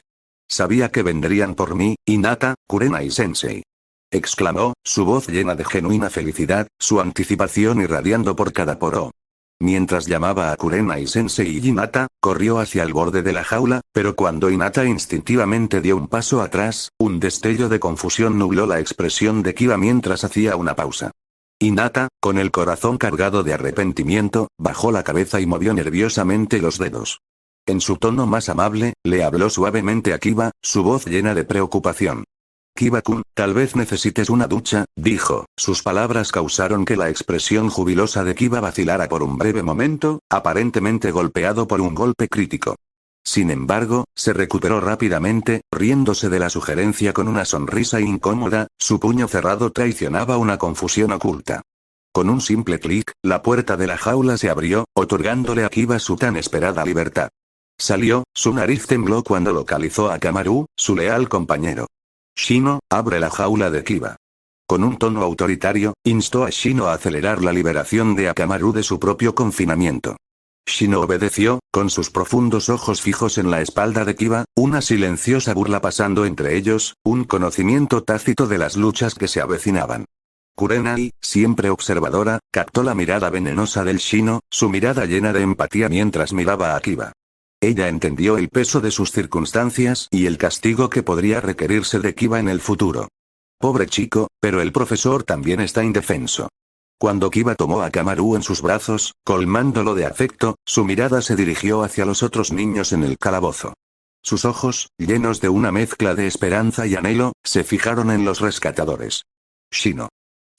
Sabía que vendrían por mí, Hinata, Kurenai-sensei. Exclamó, su voz llena de genuina felicidad, su anticipación irradiando por cada poro. Mientras llamaba a Kurenai-sensei y Hinata, corrió hacia el borde de la jaula, pero cuando Hinata instintivamente dio un paso atrás, un destello de confusión nubló la expresión de Kiba mientras hacía una pausa. Hinata, con el corazón cargado de arrepentimiento, bajó la cabeza y movió nerviosamente los dedos. En su tono más amable, le habló suavemente a Kiba, su voz llena de preocupación. Kiba-kun, tal vez necesites una ducha, dijo. Sus palabras causaron que la expresión jubilosa de Kiba vacilara por un breve momento, aparentemente golpeado por un golpe crítico. Sin embargo, se recuperó rápidamente, riéndose de la sugerencia con una sonrisa incómoda, su puño cerrado traicionaba una confusión oculta. Con un simple clic, la puerta de la jaula se abrió, otorgándole a Kiba su tan esperada libertad. Salió, su nariz tembló cuando localizó a Kamaru, su leal compañero. Shino, abre la jaula de Kiba. Con un tono autoritario, instó a Shino a acelerar la liberación de Akamaru de su propio confinamiento. Shino obedeció, con sus profundos ojos fijos en la espalda de Kiba, una silenciosa burla pasando entre ellos, un conocimiento tácito de las luchas que se avecinaban. Kurenai, siempre observadora, captó la mirada venenosa del Shino, su mirada llena de empatía mientras miraba a Kiba. Ella entendió el peso de sus circunstancias y el castigo que podría requerirse de Kiba en el futuro. Pobre chico, pero el profesor también está indefenso. Cuando Kiba tomó a Kamaru en sus brazos, colmándolo de afecto, su mirada se dirigió hacia los otros niños en el calabozo. Sus ojos, llenos de una mezcla de esperanza y anhelo, se fijaron en los rescatadores. Shino.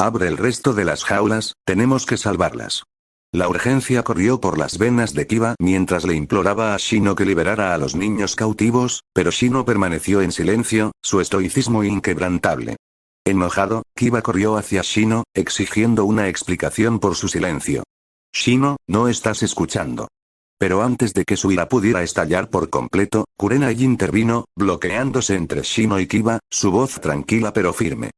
Abre el resto de las jaulas, tenemos que salvarlas. La urgencia corrió por las venas de Kiba mientras le imploraba a Shino que liberara a los niños cautivos, pero Shino permaneció en silencio, su estoicismo inquebrantable. Enojado, Kiba corrió hacia Shino, exigiendo una explicación por su silencio. Shino, no estás escuchando. Pero antes de que su ira pudiera estallar por completo, Kurenai intervino, bloqueándose entre Shino y Kiba, su voz tranquila pero firme.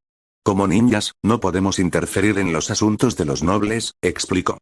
Como ninjas, no podemos interferir en los asuntos de los nobles, explicó.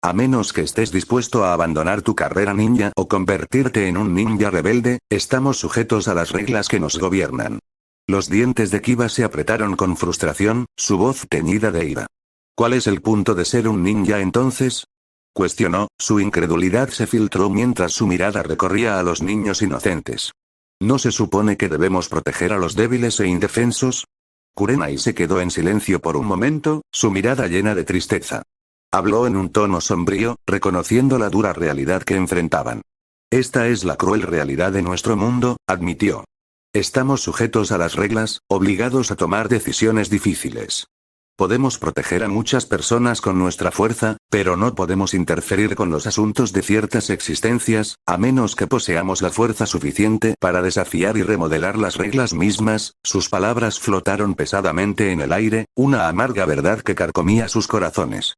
A menos que estés dispuesto a abandonar tu carrera ninja o convertirte en un ninja rebelde, estamos sujetos a las reglas que nos gobiernan. Los dientes de Kiba se apretaron con frustración, su voz teñida de ira. ¿Cuál es el punto de ser un ninja entonces? Cuestionó, su incredulidad se filtró mientras su mirada recorría a los niños inocentes. ¿No se supone que debemos proteger a los débiles e indefensos? Kurenai se quedó en silencio por un momento, su mirada llena de tristeza. Habló en un tono sombrío, reconociendo la dura realidad que enfrentaban. Esta es la cruel realidad de nuestro mundo, admitió. Estamos sujetos a las reglas, obligados a tomar decisiones difíciles. Podemos proteger a muchas personas con nuestra fuerza, pero no podemos interferir con los asuntos de ciertas existencias, a menos que poseamos la fuerza suficiente para desafiar y remodelar las reglas mismas. Sus palabras flotaron pesadamente en el aire, una amarga verdad que carcomía sus corazones.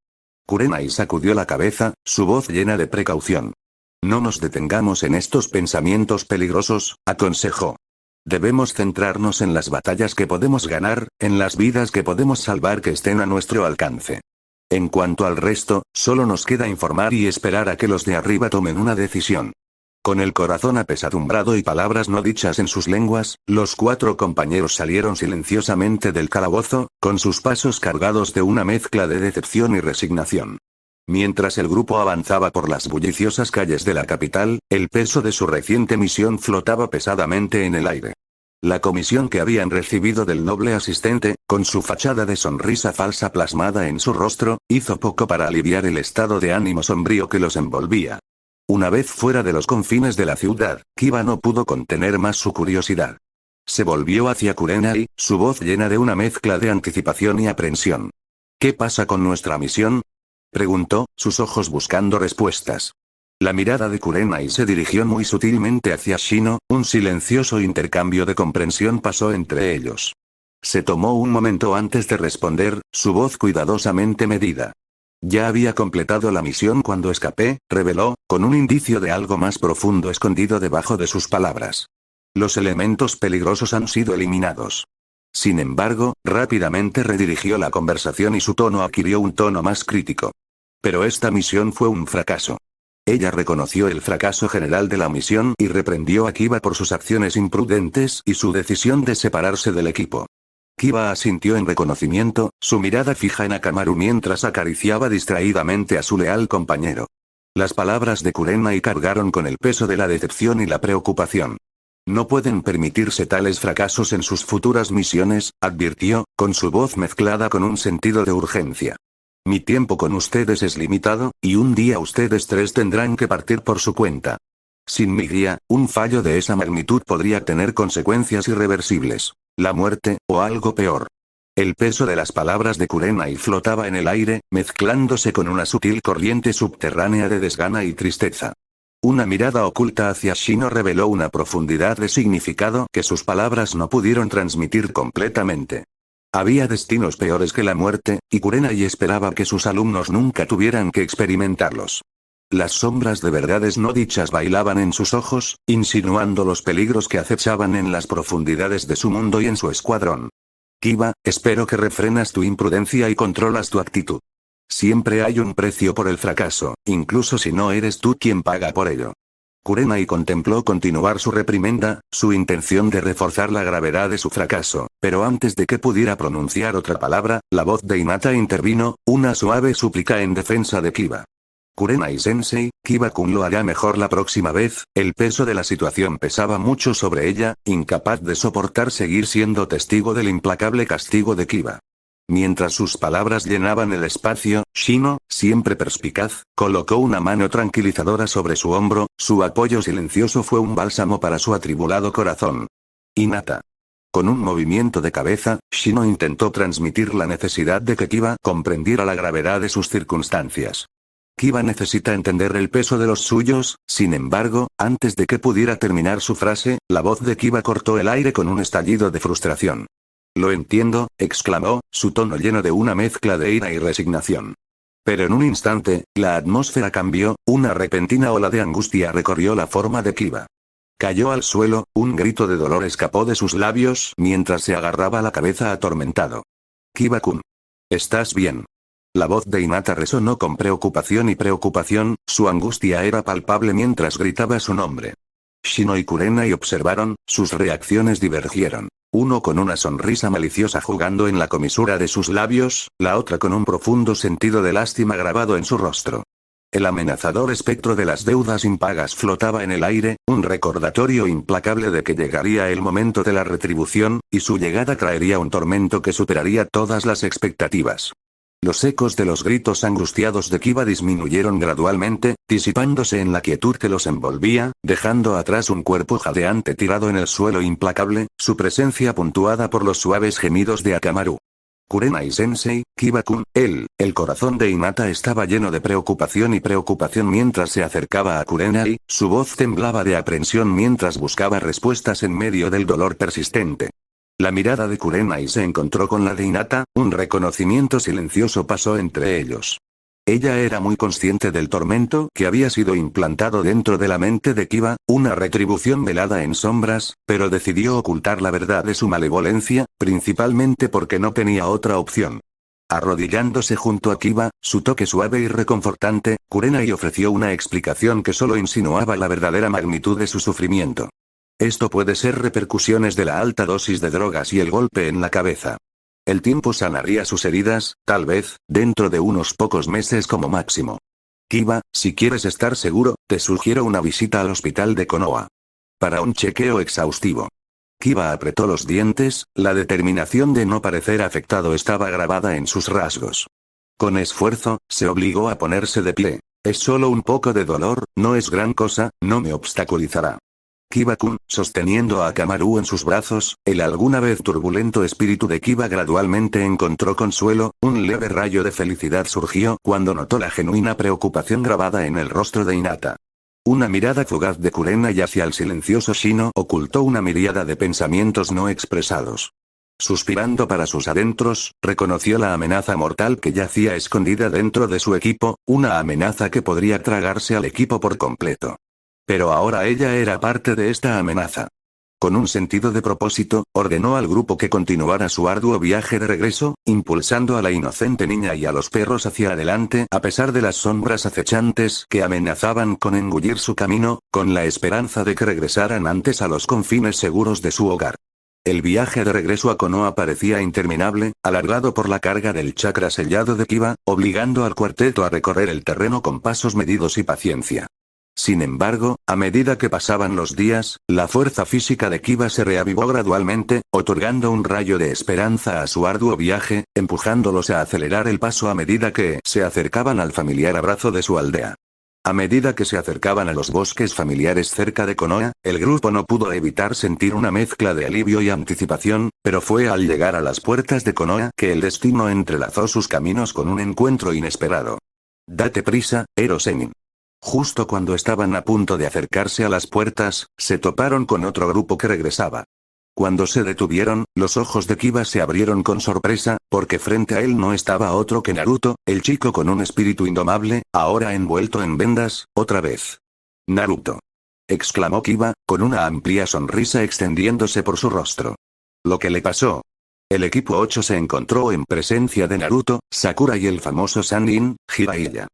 Kurenai sacudió la cabeza, su voz llena de precaución. No nos detengamos en estos pensamientos peligrosos, aconsejó. Debemos centrarnos en las batallas que podemos ganar, en las vidas que podemos salvar que estén a nuestro alcance. En cuanto al resto, solo nos queda informar y esperar a que los de arriba tomen una decisión. Con el corazón apesadumbrado y palabras no dichas en sus lenguas, los 4 compañeros salieron silenciosamente del calabozo, con sus pasos cargados de una mezcla de decepción y resignación. Mientras el grupo avanzaba por las bulliciosas calles de la capital, el peso de su reciente misión flotaba pesadamente en el aire. La comisión que habían recibido del noble asistente, con su fachada de sonrisa falsa plasmada en su rostro, hizo poco para aliviar el estado de ánimo sombrío que los envolvía. Una vez fuera de los confines de la ciudad, Kiba no pudo contener más su curiosidad. Se volvió hacia Kurenai, su voz llena de una mezcla de anticipación y aprensión. ¿Qué pasa con nuestra misión? Preguntó, sus ojos buscando respuestas. La mirada de Kurenai se dirigió muy sutilmente hacia Shino, un silencioso intercambio de comprensión pasó entre ellos. Se tomó un momento antes de responder, su voz cuidadosamente medida. Ya había completado la misión cuando escapé, reveló, con un indicio de algo más profundo escondido debajo de sus palabras. Los elementos peligrosos han sido eliminados. Sin embargo, rápidamente redirigió la conversación y su tono adquirió un tono más crítico. Pero esta misión fue un fracaso. Ella reconoció el fracaso general de la misión y reprendió a Kiba por sus acciones imprudentes y su decisión de separarse del equipo. Kiba asintió en reconocimiento, su mirada fija en Akamaru mientras acariciaba distraídamente a su leal compañero. Las palabras de Kurenai cargaron con el peso de la decepción y la preocupación. No pueden permitirse tales fracasos en sus futuras misiones, advirtió, con su voz mezclada con un sentido de urgencia. Mi tiempo con ustedes es limitado, y un día ustedes tres tendrán que partir por su cuenta. Sin mi guía, un fallo de esa magnitud podría tener consecuencias irreversibles. La muerte, o algo peor. El peso de las palabras de Kurenai flotaba en el aire, mezclándose con una sutil corriente subterránea de desgana y tristeza. Una mirada oculta hacia Shino reveló una profundidad de significado que sus palabras no pudieron transmitir completamente. Había destinos peores que la muerte, y Kurenai esperaba que sus alumnos nunca tuvieran que experimentarlos. Las sombras de verdades no dichas bailaban en sus ojos, insinuando los peligros que acechaban en las profundidades de su mundo y en su escuadrón. Kiba, espero que refrenas tu imprudencia y controlas tu actitud. Siempre hay un precio por el fracaso, incluso si no eres tú quien paga por ello. Kurenai contempló continuar su reprimenda, su intención de reforzar la gravedad de su fracaso, pero antes de que pudiera pronunciar otra palabra, la voz de Hinata intervino, una suave súplica en defensa de Kiba. Kurenai-sensei, Kiba-kun lo hará mejor la próxima vez, el peso de la situación pesaba mucho sobre ella, incapaz de soportar seguir siendo testigo del implacable castigo de Kiba. Mientras sus palabras llenaban el espacio, Shino, siempre perspicaz, colocó una mano tranquilizadora sobre su hombro, su apoyo silencioso fue un bálsamo para su atribulado corazón. Hinata. Con un movimiento de cabeza, Shino intentó transmitir la necesidad de que Kiba comprendiera la gravedad de sus circunstancias. Kiba necesita entender el peso de los suyos, sin embargo, antes de que pudiera terminar su frase, la voz de Kiba cortó el aire con un estallido de frustración. Lo entiendo, exclamó, su tono lleno de una mezcla de ira y resignación. Pero en un instante, la atmósfera cambió, una repentina ola de angustia recorrió la forma de Kiba. Cayó al suelo, un grito de dolor escapó de sus labios mientras se agarraba la cabeza atormentado. Kiba-kun. ¿Estás bien? La voz de Hinata resonó con preocupación y preocupación, su angustia era palpable mientras gritaba su nombre. Shino y Kurenai observaron, sus reacciones divergieron. Uno con una sonrisa maliciosa jugando en la comisura de sus labios, la otra con un profundo sentido de lástima grabado en su rostro. El amenazador espectro de las deudas impagas flotaba en el aire, un recordatorio implacable de que llegaría el momento de la retribución, y su llegada traería un tormento que superaría todas las expectativas. Los ecos de los gritos angustiados de Kiba disminuyeron gradualmente, disipándose en la quietud que los envolvía, dejando atrás un cuerpo jadeante tirado en el suelo implacable, su presencia puntuada por los suaves gemidos de Akamaru. Kurenai-sensei, Kiba-kun, el corazón de Hinata estaba lleno de preocupación y preocupación mientras se acercaba a Kurenai, su voz temblaba de aprensión mientras buscaba respuestas en medio del dolor persistente. La mirada de Kurenai se encontró con la de Hinata, un reconocimiento silencioso pasó entre ellos. Ella era muy consciente del tormento que había sido implantado dentro de la mente de Kiba, una retribución velada en sombras, pero decidió ocultar la verdad de su malevolencia, principalmente porque no tenía otra opción. Arrodillándose junto a Kiba, su toque suave y reconfortante, Kurenai ofreció una explicación que solo insinuaba la verdadera magnitud de su sufrimiento. Esto puede ser repercusiones de la alta dosis de drogas y el golpe en la cabeza. El tiempo sanaría sus heridas, tal vez, dentro de unos pocos meses como máximo. Kiba, si quieres estar seguro, te sugiero una visita al hospital de Konoha. Para un chequeo exhaustivo. Kiba apretó los dientes, la determinación de no parecer afectado estaba grabada en sus rasgos. Con esfuerzo, se obligó a ponerse de pie. Es solo un poco de dolor, no es gran cosa, no me obstaculizará. Kiba-kun, sosteniendo a Akamaru en sus brazos, el alguna vez turbulento espíritu de Kiba gradualmente encontró consuelo, un leve rayo de felicidad surgió cuando notó la genuina preocupación grabada en el rostro de Hinata. Una mirada fugaz de Kurenai hacia el silencioso Shino ocultó una miríada de pensamientos no expresados. Suspirando para sus adentros, reconoció la amenaza mortal que yacía escondida dentro de su equipo, una amenaza que podría tragarse al equipo por completo. Pero ahora ella era parte de esta amenaza. Con un sentido de propósito, ordenó al grupo que continuara su arduo viaje de regreso, impulsando a la inocente niña y a los perros hacia adelante a pesar de las sombras acechantes que amenazaban con engullir su camino, con la esperanza de que regresaran antes a los confines seguros de su hogar. El viaje de regreso a Konoha parecía interminable, alargado por la carga del chakra sellado de Kiba, obligando al cuarteto a recorrer el terreno con pasos medidos y paciencia. Sin embargo, a medida que pasaban los días, la fuerza física de Kiba se reavivó gradualmente, otorgando un rayo de esperanza a su arduo viaje, empujándolos a acelerar el paso a medida que se acercaban al familiar abrazo de su aldea. A medida que se acercaban a los bosques familiares cerca de Konoha, el grupo no pudo evitar sentir una mezcla de alivio y anticipación, pero fue al llegar a las puertas de Konoha que el destino entrelazó sus caminos con un encuentro inesperado. «Date prisa, Ero Sennin». Justo cuando estaban a punto de acercarse a las puertas, se toparon con otro grupo que regresaba. Cuando se detuvieron, los ojos de Kiba se abrieron con sorpresa, porque frente a él no estaba otro que Naruto, el chico con un espíritu indomable, ahora envuelto en vendas, otra vez. «Naruto», exclamó Kiba, con una amplia sonrisa extendiéndose por su rostro. «¿Lo que le pasó?». El equipo 8 se encontró en presencia de Naruto, Sakura y el famoso Sannin, Jiraiya.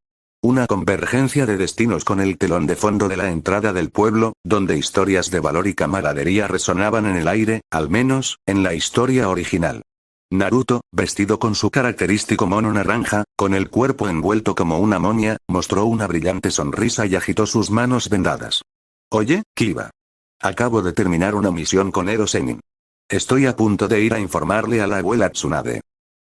Una convergencia de destinos con el telón de fondo de la entrada del pueblo, donde historias de valor y camaradería resonaban en el aire, al menos, en la historia original. Naruto, vestido con su característico mono naranja, con el cuerpo envuelto como una moña, mostró una brillante sonrisa y agitó sus manos vendadas. «Oye, Kiba. Acabo de terminar una misión con Ero Sennin. Estoy a punto de ir a informarle a la abuela Tsunade».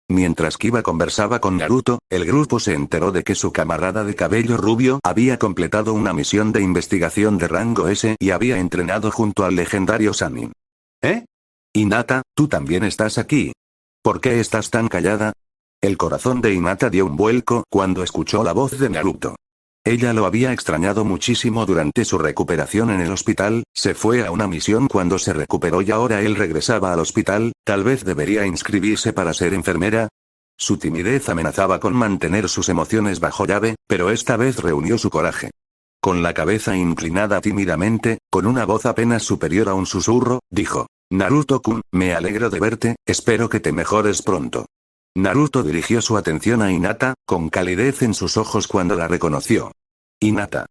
Mientras Kiba conversaba con Naruto, el grupo se enteró de que su camarada de cabello rubio había completado una misión de investigación de rango S y había entrenado junto al legendario Sannin. «¿Eh? Hinata, ¿tú también estás aquí? ¿Por qué estás tan callada?». El corazón de Hinata dio un vuelco cuando escuchó la voz de Naruto. Ella lo había extrañado muchísimo durante su recuperación en el hospital, se fue a una misión cuando se recuperó y ahora él regresaba al hospital, tal vez debería inscribirse para ser enfermera. Su timidez amenazaba con mantener sus emociones bajo llave, pero esta vez reunió su coraje. Con la cabeza inclinada tímidamente, con una voz apenas superior a un susurro, dijo: «Naruto-kun, me alegro de verte, espero que te mejores pronto». Naruto dirigió su atención a Hinata, con calidez en sus ojos cuando la reconoció. «Hinata.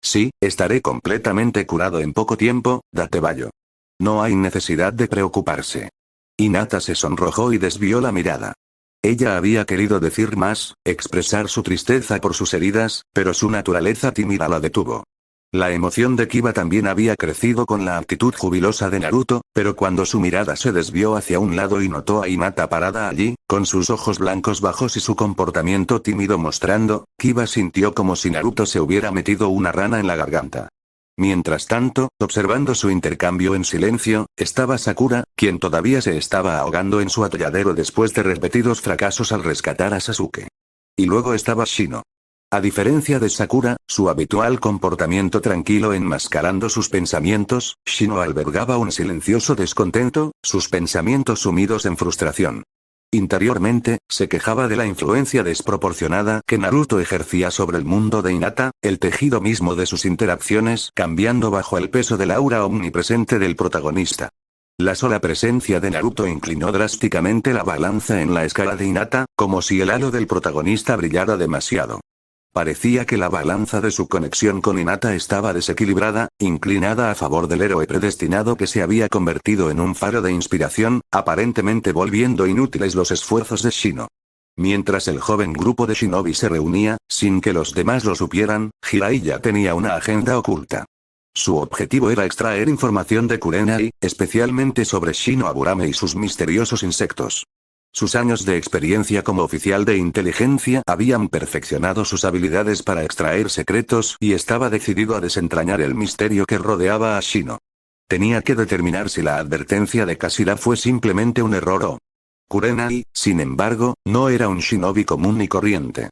Sí, estaré completamente curado en poco tiempo, Datebayo. No hay necesidad de preocuparse». Hinata se sonrojó y desvió la mirada. Ella había querido decir más, expresar su tristeza por sus heridas, pero su naturaleza tímida la detuvo. La emoción de Kiba también había crecido con la actitud jubilosa de Naruto, pero cuando su mirada se desvió hacia un lado y notó a Hinata parada allí, con sus ojos blancos bajos y su comportamiento tímido mostrando, Kiba sintió como si Naruto se hubiera metido una rana en la garganta. Mientras tanto, observando su intercambio en silencio, estaba Sakura, quien todavía se estaba ahogando en su atolladero después de repetidos fracasos al rescatar a Sasuke. Y luego estaba Shino. A diferencia de Sakura, su habitual comportamiento tranquilo enmascarando sus pensamientos, Shino albergaba un silencioso descontento, sus pensamientos sumidos en frustración. Interiormente, se quejaba de la influencia desproporcionada que Naruto ejercía sobre el mundo de Hinata, el tejido mismo de sus interacciones cambiando bajo el peso del aura omnipresente del protagonista. La sola presencia de Naruto inclinó drásticamente la balanza en la escala de Hinata, como si el halo del protagonista brillara demasiado. Parecía que la balanza de su conexión con Hinata estaba desequilibrada, inclinada a favor del héroe predestinado que se había convertido en un faro de inspiración, aparentemente volviendo inútiles los esfuerzos de Shino. Mientras el joven grupo de shinobi se reunía, sin que los demás lo supieran, Jiraiya tenía una agenda oculta. Su objetivo era extraer información de Kurenai, especialmente sobre Shino Aburame y sus misteriosos insectos. Sus años de experiencia como oficial de inteligencia habían perfeccionado sus habilidades para extraer secretos y estaba decidido a desentrañar el misterio que rodeaba a Shino. Tenía que determinar si la advertencia de Kasira fue simplemente un error o... Kurenai, sin embargo, no era un shinobi común y corriente.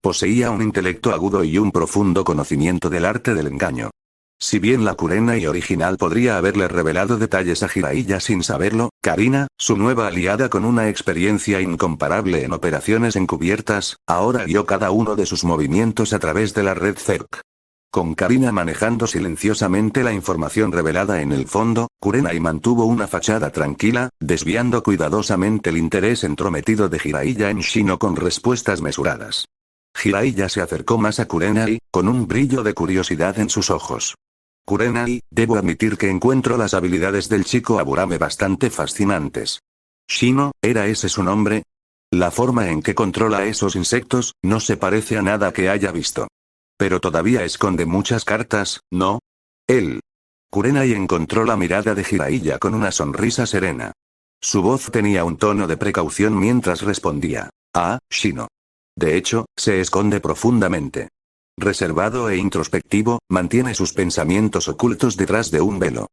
Poseía un intelecto agudo y un profundo conocimiento del arte del engaño. Si bien la Kurenai original podría haberle revelado detalles a Jiraiya sin saberlo, Karina, su nueva aliada con una experiencia incomparable en operaciones encubiertas, ahora vio cada uno de sus movimientos a través de la red Zerk. Con Karina manejando silenciosamente la información revelada en el fondo, Kurenai mantuvo una fachada tranquila, desviando cuidadosamente el interés entrometido de Jiraiya en Shino con respuestas mesuradas. Jiraiya se acercó más a Kurenai, con un brillo de curiosidad en sus ojos. Kurenai, debo admitir que encuentro las habilidades del chico Aburame bastante fascinantes. Shino, ¿era ese su nombre? La forma en que controla esos insectos, no se parece a nada que haya visto. Pero todavía esconde muchas cartas, ¿no? Él. Kurenai encontró la mirada de Jiraiya con una sonrisa serena. Su voz tenía un tono de precaución mientras respondía. Ah, Shino. De hecho, se esconde profundamente. Reservado e introspectivo, mantiene sus pensamientos ocultos detrás de un velo.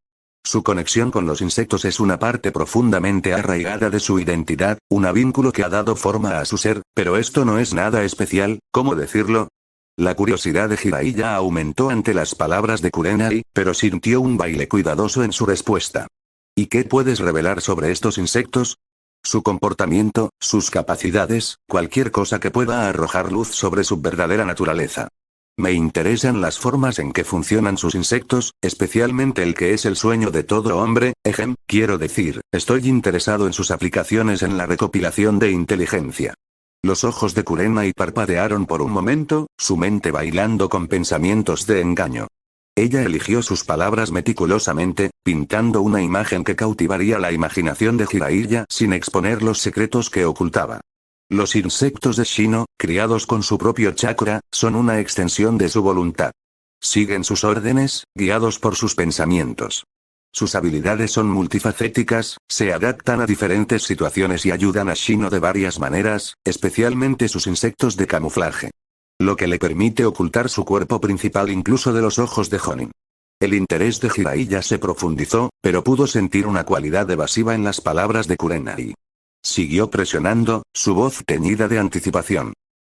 Su conexión con los insectos es una parte profundamente arraigada de su identidad, un vínculo que ha dado forma a su ser, pero esto no es nada especial, ¿cómo decirlo? La curiosidad de Jiraiya aumentó ante las palabras de Kurenai, pero sintió un baile cuidadoso en su respuesta. ¿Y qué puedes revelar sobre estos insectos? Su comportamiento, sus capacidades, cualquier cosa que pueda arrojar luz sobre su verdadera naturaleza. Me interesan las formas en que funcionan sus insectos, especialmente el que es el sueño de todo hombre, quiero decir, estoy interesado en sus aplicaciones en la recopilación de inteligencia. Los ojos de Kurenai parpadearon por un momento, su mente bailando con pensamientos de engaño. Ella eligió sus palabras meticulosamente, pintando una imagen que cautivaría la imaginación de Jiraiya sin exponer los secretos que ocultaba. Los insectos de Shino, criados con su propio chakra, son una extensión de su voluntad. Siguen sus órdenes, guiados por sus pensamientos. Sus habilidades son multifacéticas, se adaptan a diferentes situaciones y ayudan a Shino de varias maneras, especialmente sus insectos de camuflaje. Lo que le permite ocultar su cuerpo principal incluso de los ojos de Jonin. El interés de Jiraiya se profundizó, pero pudo sentir una cualidad evasiva en las palabras de Kurenai. Siguió presionando, su voz teñida de anticipación.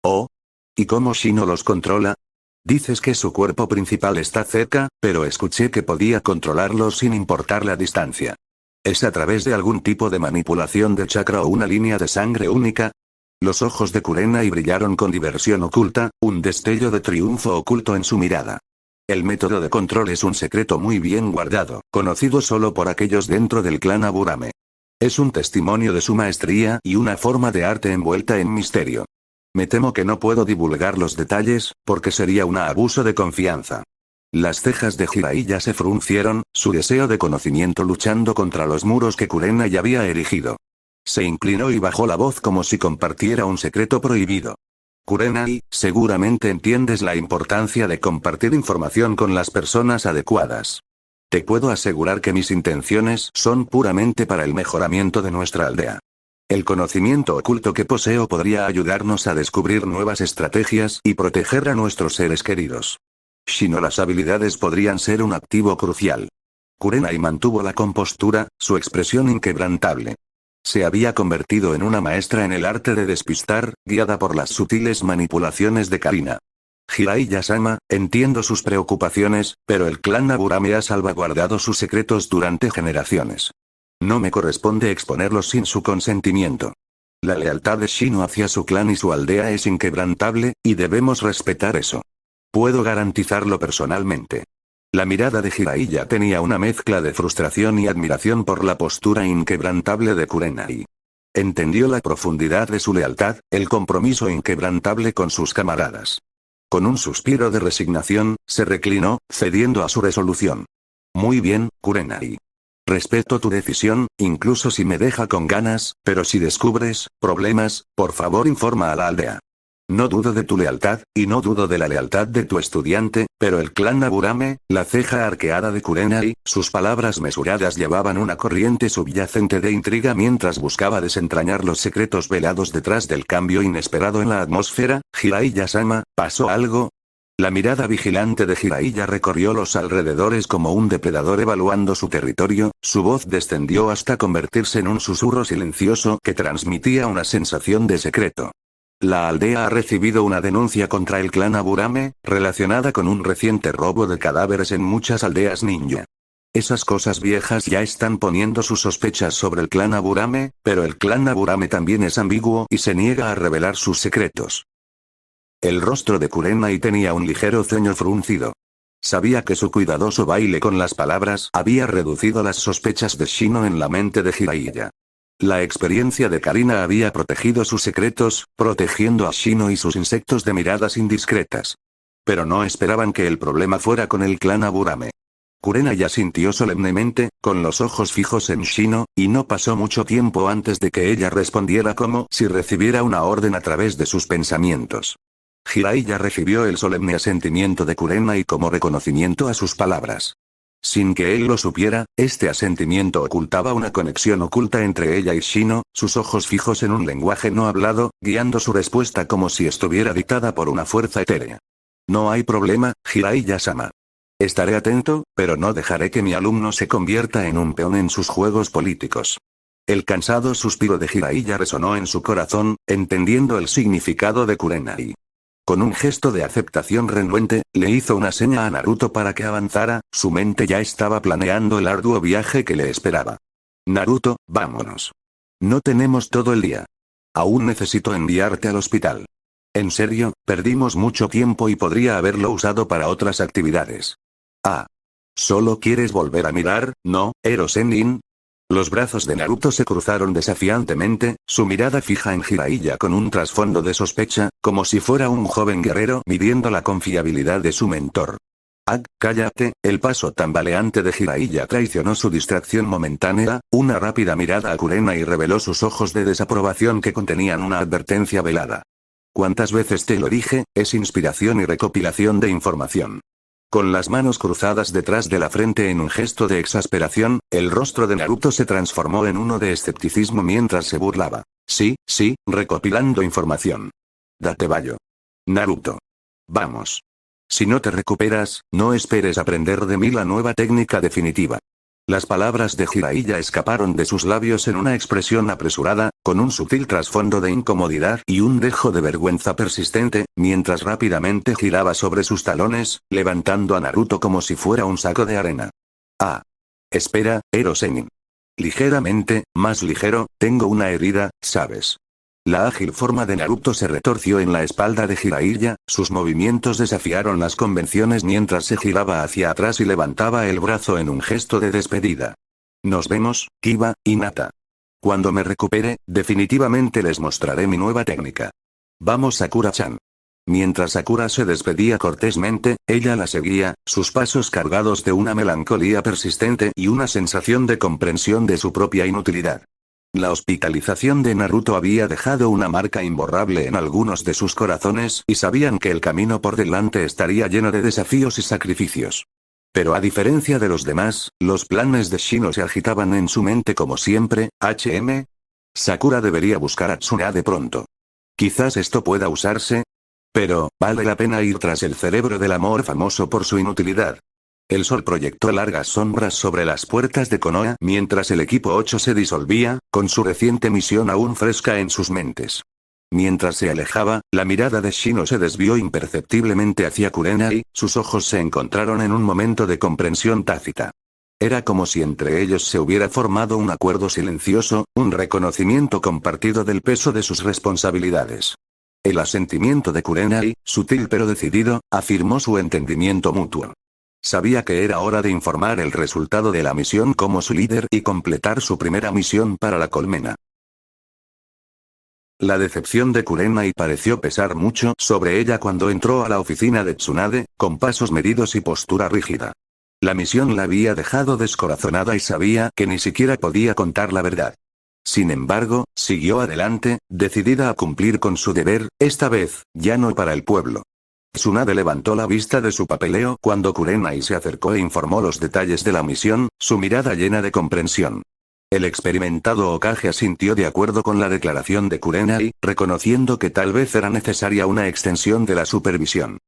Oh. ¿Y cómo Shino los controla? Dices que su cuerpo principal está cerca, pero escuché que podía controlarlos sin importar la distancia. ¿Es a través de algún tipo de manipulación de chakra o una línea de sangre única? Los ojos de Kurenai brillaron con diversión oculta, un destello de triunfo oculto en su mirada. El método de control es un secreto muy bien guardado, conocido solo por aquellos dentro del clan Aburame. Es un testimonio de su maestría y una forma de arte envuelta en misterio. Me temo que no puedo divulgar los detalles, porque sería un abuso de confianza. Las cejas de Jiraiya se fruncieron, su deseo de conocimiento luchando contra los muros que Kurenai había erigido. Se inclinó y bajó la voz como si compartiera un secreto prohibido. Kurenai, seguramente entiendes la importancia de compartir información con las personas adecuadas. Te puedo asegurar que mis intenciones son puramente para el mejoramiento de nuestra aldea. El conocimiento oculto que poseo podría ayudarnos a descubrir nuevas estrategias y proteger a nuestros seres queridos. Shino, las habilidades podrían ser un activo crucial. Kurenai mantuvo la compostura, su expresión inquebrantable. Se había convertido en una maestra en el arte de despistar, guiada por las sutiles manipulaciones de Karina. Jiraiya-sama, entiendo sus preocupaciones, pero el clan Aburame ha salvaguardado sus secretos durante generaciones. No me corresponde exponerlos sin su consentimiento. La lealtad de Shino hacia su clan y su aldea es inquebrantable, y debemos respetar eso. Puedo garantizarlo personalmente. La mirada de Jiraiya tenía una mezcla de frustración y admiración por la postura inquebrantable de Kurenai. Entendió la profundidad de su lealtad, el compromiso inquebrantable con sus camaradas. Con un suspiro de resignación, se reclinó, cediendo a su resolución. Muy bien, Kurenai. Respeto tu decisión, incluso si me deja con ganas, pero si descubres problemas, por favor informa a la aldea. No dudo de tu lealtad, y no dudo de la lealtad de tu estudiante, pero el clan Aburame, la ceja arqueada de Kurenai, sus palabras mesuradas llevaban una corriente subyacente de intriga mientras buscaba desentrañar los secretos velados detrás del cambio inesperado en la atmósfera. Jiraiya-sama, ¿pasó algo? La mirada vigilante de Jiraiya recorrió los alrededores como un depredador evaluando su territorio, su voz descendió hasta convertirse en un susurro silencioso que transmitía una sensación de secreto. La aldea ha recibido una denuncia contra el clan Aburame, relacionada con un reciente robo de cadáveres en muchas aldeas ninja. Esas cosas viejas ya están poniendo sus sospechas sobre el clan Aburame, pero el clan Aburame también es ambiguo y se niega a revelar sus secretos. El rostro de Kurenai tenía un ligero ceño fruncido. Sabía que su cuidadoso baile con las palabras había reducido las sospechas de Shino en la mente de Jiraiya. La experiencia de Karina había protegido sus secretos, protegiendo a Shino y sus insectos de miradas indiscretas. Pero no esperaban que el problema fuera con el clan Aburame. Kurenai asintió solemnemente, con los ojos fijos en Shino, y no pasó mucho tiempo antes de que ella respondiera como si recibiera una orden a través de sus pensamientos. Jiraiya recibió el solemne asentimiento de Kurenai como reconocimiento a sus palabras. Sin que él lo supiera, este asentimiento ocultaba una conexión oculta entre ella y Shino, sus ojos fijos en un lenguaje no hablado, guiando su respuesta como si estuviera dictada por una fuerza etérea. No hay problema, Jiraiya-sama. Estaré atento, pero no dejaré que mi alumno se convierta en un peón en sus juegos políticos. El cansado suspiro de Jiraiya resonó en su corazón, entendiendo el significado de Kurenai. Con un gesto de aceptación renuente, le hizo una seña a Naruto para que avanzara, su mente ya estaba planeando el arduo viaje que le esperaba. Naruto, vámonos. No tenemos todo el día. Aún necesito enviarte al hospital. En serio, perdimos mucho tiempo y podría haberlo usado para otras actividades. Ah. ¿Solo quieres volver a mirar, no, Ero Sennin? Los brazos de Naruto se cruzaron desafiantemente, su mirada fija en Jiraiya con un trasfondo de sospecha, como si fuera un joven guerrero midiendo la confiabilidad de su mentor. Cállate, el paso tambaleante de Jiraiya traicionó su distracción momentánea, una rápida mirada a Kurenai reveló sus ojos de desaprobación que contenían una advertencia velada. ¿Cuántas veces te lo dije? Es inspiración y recopilación de información. Con las manos cruzadas detrás de la frente en un gesto de exasperación, el rostro de Naruto se transformó en uno de escepticismo mientras se burlaba. Sí, recopilando información. Date vallo. Naruto. Vamos. Si no te recuperas, no esperes aprender de mí la nueva técnica definitiva. Las palabras de Jiraiya escaparon de sus labios en una expresión apresurada, con un sutil trasfondo de incomodidad y un dejo de vergüenza persistente, mientras rápidamente giraba sobre sus talones, levantando a Naruto como si fuera un saco de arena. Ah. Espera, Ero Sennin. Ligeramente, más ligero, tengo una herida, ¿sabes? La ágil forma de Naruto se retorció en la espalda de Jiraiya, sus movimientos desafiaron las convenciones mientras se giraba hacia atrás y levantaba el brazo en un gesto de despedida. Nos vemos, Kiba, Hinata. Cuando me recupere, definitivamente les mostraré mi nueva técnica. Vamos Sakura-chan. Mientras Sakura se despedía cortésmente, ella la seguía, sus pasos cargados de una melancolía persistente y una sensación de comprensión de su propia inutilidad. La hospitalización de Naruto había dejado una marca imborrable en algunos de sus corazones y sabían que el camino por delante estaría lleno de desafíos y sacrificios. Pero a diferencia de los demás, los planes de Shino se agitaban en su mente como siempre. Sakura debería buscar a Tsunade pronto. Quizás esto pueda usarse. Pero, vale la pena ir tras el cerebro del amor famoso por su inutilidad. El sol proyectó largas sombras sobre las puertas de Konoha mientras el equipo 8 se disolvía, con su reciente misión aún fresca en sus mentes. Mientras se alejaba, la mirada de Shino se desvió imperceptiblemente hacia Kurenai, sus ojos se encontraron en un momento de comprensión tácita. Era como si entre ellos se hubiera formado un acuerdo silencioso, un reconocimiento compartido del peso de sus responsabilidades. El asentimiento de Kurenai, sutil pero decidido, afirmó su entendimiento mutuo. Sabía que era hora de informar el resultado de la misión como su líder y completar su primera misión para la colmena. La decepción de Kurenai pareció pesar mucho sobre ella cuando entró a la oficina de Tsunade, con pasos medidos y postura rígida. La misión la había dejado descorazonada y sabía que ni siquiera podía contar la verdad. Sin embargo, siguió adelante, decidida a cumplir con su deber, esta vez, ya no para el pueblo. Tsunade levantó la vista de su papeleo cuando Kurenai se acercó e informó los detalles de la misión, su mirada llena de comprensión. El experimentado Hokage asintió de acuerdo con la declaración de Kurenai, reconociendo que tal vez era necesaria una extensión de la supervisión.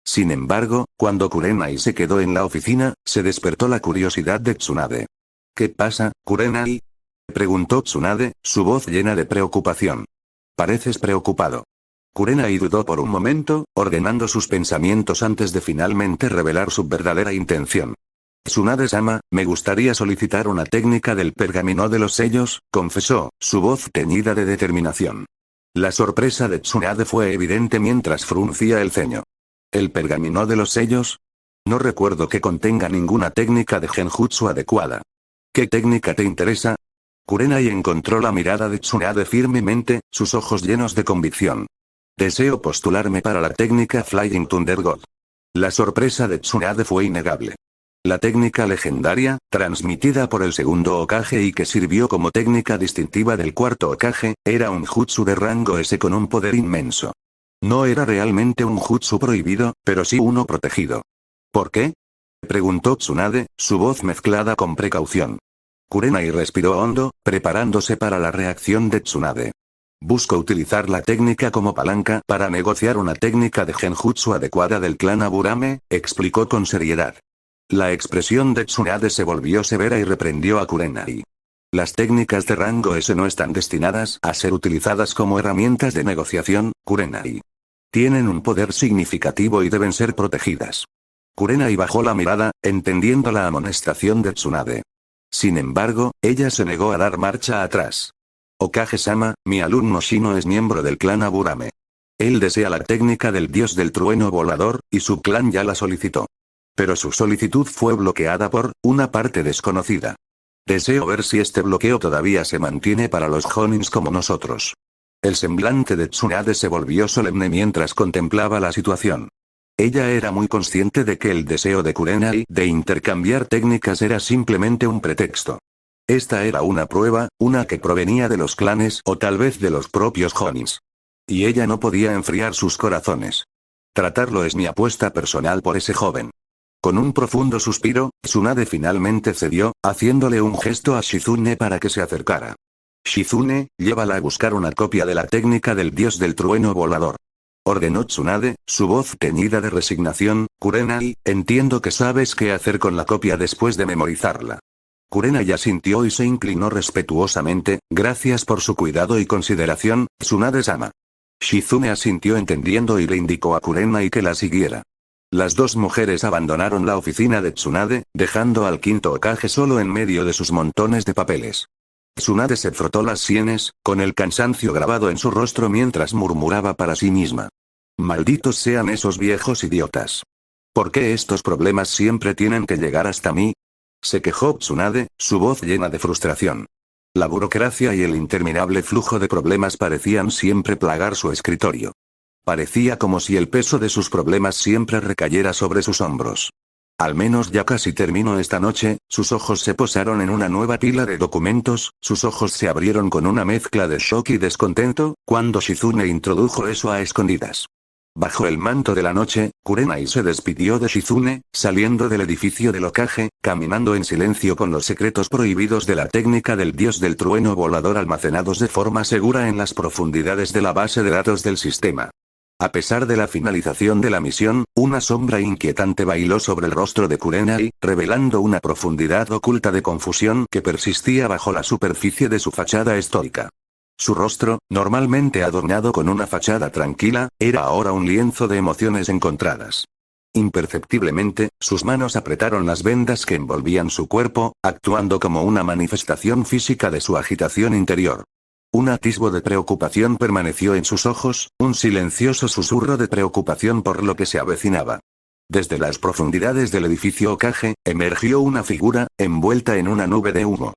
Sin embargo, cuando Kurenai se quedó en la oficina, se despertó la curiosidad de Tsunade. ¿Qué pasa, Kurenai? Preguntó Tsunade, su voz llena de preocupación. Pareces preocupado. Kurenai dudó por un momento, ordenando sus pensamientos antes de finalmente revelar su verdadera intención. Tsunade-sama, me gustaría solicitar una técnica del pergamino de los sellos, confesó, su voz teñida de determinación. La sorpresa de Tsunade fue evidente mientras fruncía el ceño. ¿El pergamino de los sellos? No recuerdo que contenga ninguna técnica de genjutsu adecuada. ¿Qué técnica te interesa? Kurenai encontró la mirada de Tsunade firmemente, sus ojos llenos de convicción. Deseo postularme para la técnica Flying Thunder God. La sorpresa de Tsunade fue innegable. La técnica legendaria, transmitida por el segundo Hokage y que sirvió como técnica distintiva del cuarto Hokage, era un jutsu de rango S con un poder inmenso. No era realmente un jutsu prohibido, pero sí uno protegido. ¿Por qué? Preguntó Tsunade, su voz mezclada con precaución. Kurenai respiró hondo, preparándose para la reacción de Tsunade. Busco utilizar la técnica como palanca para negociar una técnica de genjutsu adecuada del clan Aburame, explicó con seriedad. La expresión de Tsunade se volvió severa y reprendió a Kurenai. Las técnicas de rango S no están destinadas a ser utilizadas como herramientas de negociación, Kurenai. Tienen un poder significativo y deben ser protegidas. Kurenai bajó la mirada, entendiendo la amonestación de Tsunade. Sin embargo, ella se negó a dar marcha atrás. Hokage-sama, mi alumno Shino es miembro del clan Aburame. Él desea la técnica del dios del trueno volador, y su clan ya la solicitó. Pero su solicitud fue bloqueada por una parte desconocida. Deseo ver si este bloqueo todavía se mantiene para los Honins como nosotros. El semblante de Tsunade se volvió solemne mientras contemplaba la situación. Ella era muy consciente de que el deseo de Kurenai de intercambiar técnicas era simplemente un pretexto. Esta era una prueba, una que provenía de los clanes o tal vez de los propios Honins. Y ella no podía enfriar sus corazones. Tratarlo es mi apuesta personal por ese joven. Con un profundo suspiro, Tsunade finalmente cedió, haciéndole un gesto a Shizune para que se acercara. Shizune, llévala a buscar una copia de la técnica del dios del trueno volador. Ordenó Tsunade, su voz teñida de resignación. Kurenai, entiendo que sabes qué hacer con la copia después de memorizarla. Kurenai asintió y se inclinó respetuosamente, gracias por su cuidado y consideración, Tsunade-sama. Shizune asintió entendiendo y le indicó a Kurenai que la siguiera. Las dos mujeres abandonaron la oficina de Tsunade, dejando al quinto Hokage solo en medio de sus montones de papeles. Tsunade se frotó las sienes, con el cansancio grabado en su rostro mientras murmuraba para sí misma. Malditos sean esos viejos idiotas. ¿Por qué estos problemas siempre tienen que llegar hasta mí? Se quejó Tsunade, su voz llena de frustración. La burocracia y el interminable flujo de problemas parecían siempre plagar su escritorio. Parecía como si el peso de sus problemas siempre recayera sobre sus hombros. Al menos ya casi terminó esta noche, sus ojos se posaron en una nueva pila de documentos, sus ojos se abrieron con una mezcla de shock y descontento, cuando Shizune introdujo eso a escondidas. Bajo el manto de la noche, Kurenai se despidió de Shizune, saliendo del edificio del Hokage, caminando en silencio con los secretos prohibidos de la técnica del dios del trueno volador almacenados de forma segura en las profundidades de la base de datos del sistema. A pesar de la finalización de la misión, una sombra inquietante bailó sobre el rostro de Kurenai, revelando una profundidad oculta de confusión que persistía bajo la superficie de su fachada estoica. Su rostro, normalmente adornado con una fachada tranquila, era ahora un lienzo de emociones encontradas. Imperceptiblemente, sus manos apretaron las vendas que envolvían su cuerpo, actuando como una manifestación física de su agitación interior. Un atisbo de preocupación permaneció en sus ojos, un silencioso susurro de preocupación por lo que se avecinaba. Desde las profundidades del edificio Hokage, emergió una figura, envuelta en una nube de humo.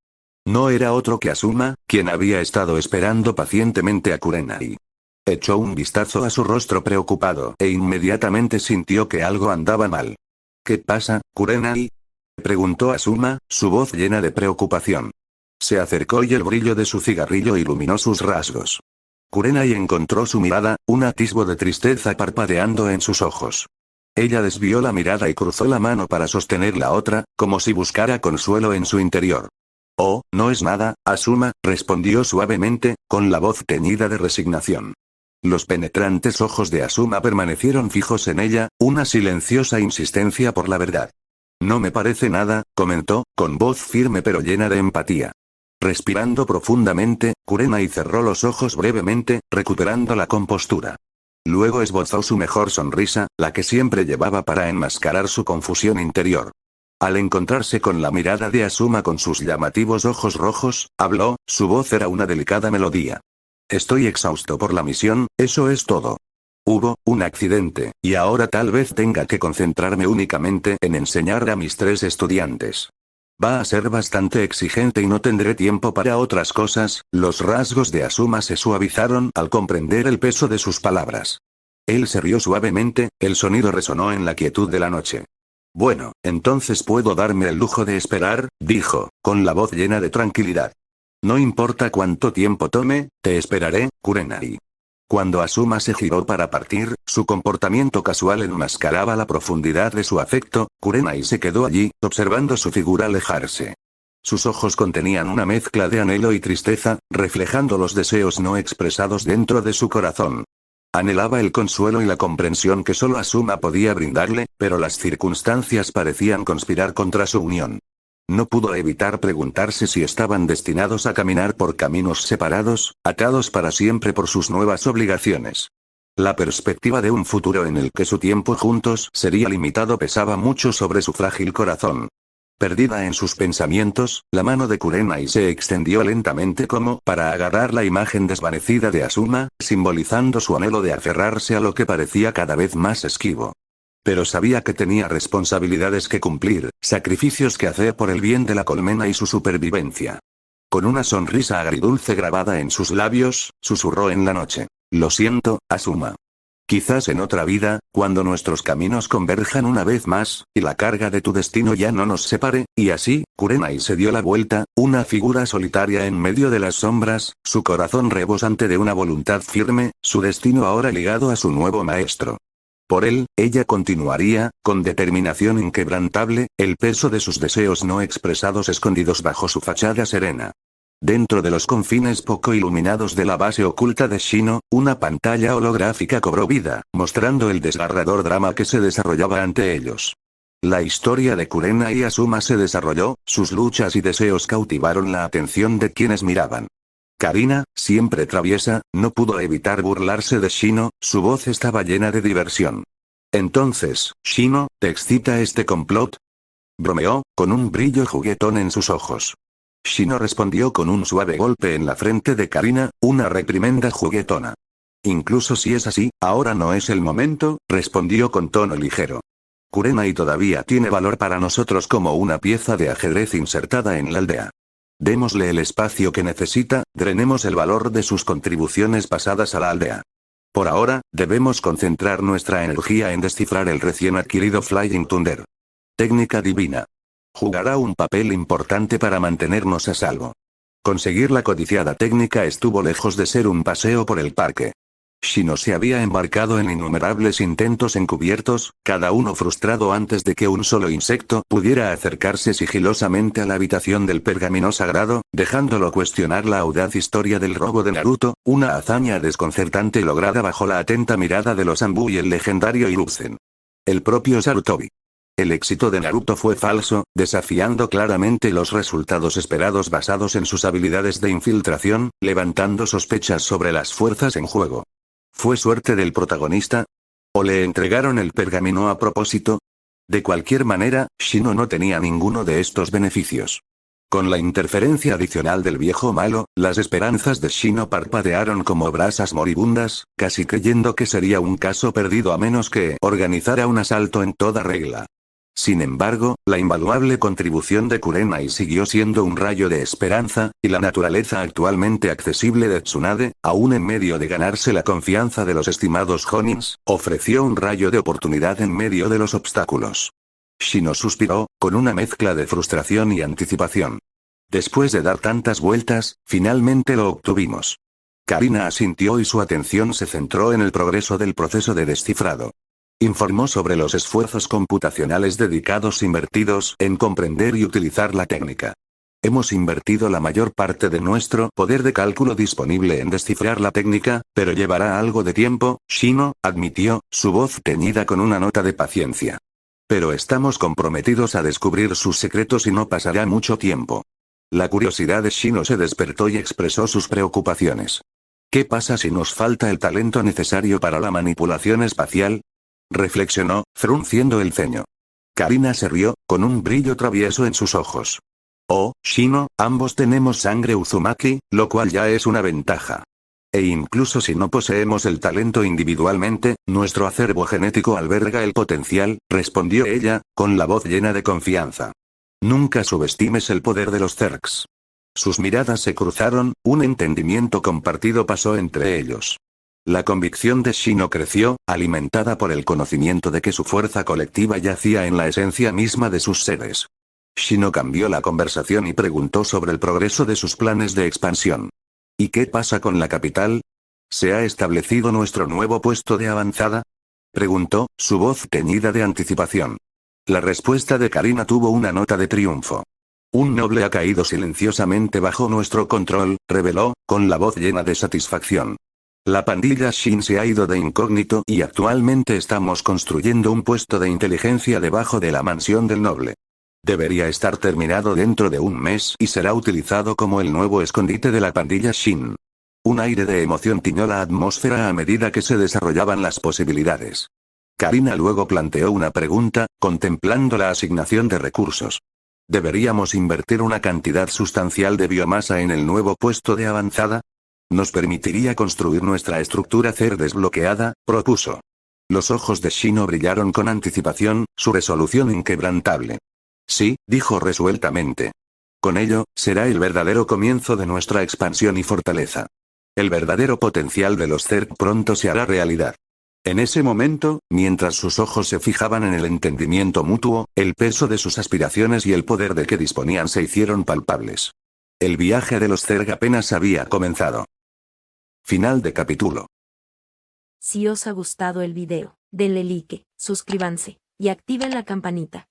No era otro que Asuma, quien había estado esperando pacientemente a Kurenai. Echó un vistazo a su rostro preocupado e inmediatamente sintió que algo andaba mal. ¿Qué pasa, Kurenai? Preguntó Asuma, su voz llena de preocupación. Se acercó y el brillo de su cigarrillo iluminó sus rasgos. Kurenai encontró su mirada, un atisbo de tristeza parpadeando en sus ojos. Ella desvió la mirada y cruzó la mano para sostener la otra, como si buscara consuelo en su interior. Oh, no es nada, Asuma, respondió suavemente, con la voz teñida de resignación. Los penetrantes ojos de Asuma permanecieron fijos en ella, una silenciosa insistencia por la verdad. No me parece nada, comentó, con voz firme pero llena de empatía. Respirando profundamente, Kurenai cerró los ojos brevemente, recuperando la compostura. Luego esbozó su mejor sonrisa, la que siempre llevaba para enmascarar su confusión interior. Al encontrarse con la mirada de Asuma con sus llamativos ojos rojos, habló, su voz era una delicada melodía. Estoy exhausto por la misión, eso es todo. Hubo un accidente, y ahora tal vez tenga que concentrarme únicamente en enseñar a mis 3 estudiantes. Va a ser bastante exigente y no tendré tiempo para otras cosas. Los rasgos de Asuma se suavizaron al comprender el peso de sus palabras. Él se rió suavemente, el sonido resonó en la quietud de la noche. Bueno, entonces puedo darme el lujo de esperar, dijo, con la voz llena de tranquilidad. No importa cuánto tiempo tome, te esperaré, Kurenai. Cuando Asuma se giró para partir, su comportamiento casual enmascaraba la profundidad de su afecto. Kurenai se quedó allí, observando su figura alejarse. Sus ojos contenían una mezcla de anhelo y tristeza, reflejando los deseos no expresados dentro de su corazón. Anhelaba el consuelo y la comprensión que solo Asuma podía brindarle, pero las circunstancias parecían conspirar contra su unión. No pudo evitar preguntarse si estaban destinados a caminar por caminos separados, atados para siempre por sus nuevas obligaciones. La perspectiva de un futuro en el que su tiempo juntos sería limitado pesaba mucho sobre su frágil corazón. Perdida en sus pensamientos, la mano de Kurenai se extendió lentamente como para agarrar la imagen desvanecida de Asuma, simbolizando su anhelo de aferrarse a lo que parecía cada vez más esquivo. Pero sabía que tenía responsabilidades que cumplir, sacrificios que hacer por el bien de la colmena y su supervivencia. Con una sonrisa agridulce grabada en sus labios, susurró en la noche. Lo siento, Asuma. Quizás en otra vida, cuando nuestros caminos converjan una vez más, y la carga de tu destino ya no nos separe, y así, Kurenai se dio la vuelta, una figura solitaria en medio de las sombras, su corazón rebosante de una voluntad firme, su destino ahora ligado a su nuevo maestro. Por él, ella continuaría, con determinación inquebrantable, el peso de sus deseos no expresados escondidos bajo su fachada serena. Dentro de los confines poco iluminados de la base oculta de Shino, una pantalla holográfica cobró vida, mostrando el desgarrador drama que se desarrollaba ante ellos. La historia de Kurenai y Asuma se desarrolló, sus luchas y deseos cautivaron la atención de quienes miraban. Karina, siempre traviesa, no pudo evitar burlarse de Shino, su voz estaba llena de diversión. Entonces, Shino, ¿te excita este complot? Bromeó, con un brillo juguetón en sus ojos. Shino respondió con un suave golpe en la frente de Karina, una reprimenda juguetona. Incluso si es así, ahora no es el momento, respondió con tono ligero. Kurenai todavía tiene valor para nosotros como una pieza de ajedrez insertada en la aldea. Démosle el espacio que necesita, drenemos el valor de sus contribuciones pasadas a la aldea. Por ahora, debemos concentrar nuestra energía en descifrar el recién adquirido Flying Thunder. Técnica divina. Jugará un papel importante para mantenernos a salvo. Conseguir la codiciada técnica estuvo lejos de ser un paseo por el parque. Shino se había embarcado en innumerables intentos encubiertos, cada uno frustrado antes de que un solo insecto pudiera acercarse sigilosamente a la habitación del pergamino sagrado, dejándolo cuestionar la audaz historia del robo de Naruto, una hazaña desconcertante lograda bajo la atenta mirada de los Anbu y el legendario Hiruzen. El propio Sarutobi. El éxito de Naruto fue falso, desafiando claramente los resultados esperados basados en sus habilidades de infiltración, levantando sospechas sobre las fuerzas en juego. ¿Fue suerte del protagonista? ¿O le entregaron el pergamino a propósito? De cualquier manera, Shino no tenía ninguno de estos beneficios. Con la interferencia adicional del viejo malo, las esperanzas de Shino parpadearon como brasas moribundas, casi creyendo que sería un caso perdido a menos que organizara un asalto en toda regla. Sin embargo, la invaluable contribución de Kurenai siguió siendo un rayo de esperanza, y la naturaleza actualmente accesible de Tsunade, aún en medio de ganarse la confianza de los estimados Honins, ofreció un rayo de oportunidad en medio de los obstáculos. Shino suspiró, con una mezcla de frustración y anticipación. Después de dar tantas vueltas, finalmente lo obtuvimos. Karina asintió y su atención se centró en el progreso del proceso de descifrado. Informó sobre los esfuerzos computacionales dedicados invertidos en comprender y utilizar la técnica. Hemos invertido la mayor parte de nuestro poder de cálculo disponible en descifrar la técnica, pero llevará algo de tiempo, Shino, admitió, su voz teñida con una nota de paciencia. Pero estamos comprometidos a descubrir sus secretos y no pasará mucho tiempo. La curiosidad de Shino se despertó y expresó sus preocupaciones. ¿Qué pasa si nos falta el talento necesario para la manipulación espacial? Reflexionó, frunciendo el ceño. Karina se rió, con un brillo travieso en sus ojos. Oh, Shino, ambos tenemos sangre Uzumaki, lo cual ya es una ventaja. E incluso si no poseemos el talento individualmente, nuestro acervo genético alberga el potencial, respondió ella, con la voz llena de confianza. Nunca subestimes el poder de los Zergs. Sus miradas se cruzaron, un entendimiento compartido pasó entre ellos. La convicción de Shino creció, alimentada por el conocimiento de que su fuerza colectiva yacía en la esencia misma de sus seres. Shino cambió la conversación y preguntó sobre el progreso de sus planes de expansión. ¿Y qué pasa con la capital? ¿Se ha establecido nuestro nuevo puesto de avanzada? Preguntó, su voz teñida de anticipación. La respuesta de Karina tuvo una nota de triunfo. Un noble ha caído silenciosamente bajo nuestro control, reveló, con la voz llena de satisfacción. La pandilla Shin se ha ido de incógnito y actualmente estamos construyendo un puesto de inteligencia debajo de la mansión del noble. Debería estar terminado dentro de un mes y será utilizado como el nuevo escondite de la pandilla Shin. Un aire de emoción tiñó la atmósfera a medida que se desarrollaban las posibilidades. Karina luego planteó una pregunta, contemplando la asignación de recursos. ¿Deberíamos invertir una cantidad sustancial de biomasa en el nuevo puesto de avanzada? Nos permitiría construir nuestra estructura CER desbloqueada, propuso. Los ojos de Shino brillaron con anticipación, su resolución inquebrantable. Sí, dijo resueltamente. Con ello, será el verdadero comienzo de nuestra expansión y fortaleza. El verdadero potencial de los Zerg pronto se hará realidad. En ese momento, mientras sus ojos se fijaban en el entendimiento mutuo, el peso de sus aspiraciones y el poder de que disponían se hicieron palpables. El viaje de los Zerg apenas había comenzado. Final de capítulo. Si os ha gustado el video, denle like, suscríbanse y activen la campanita.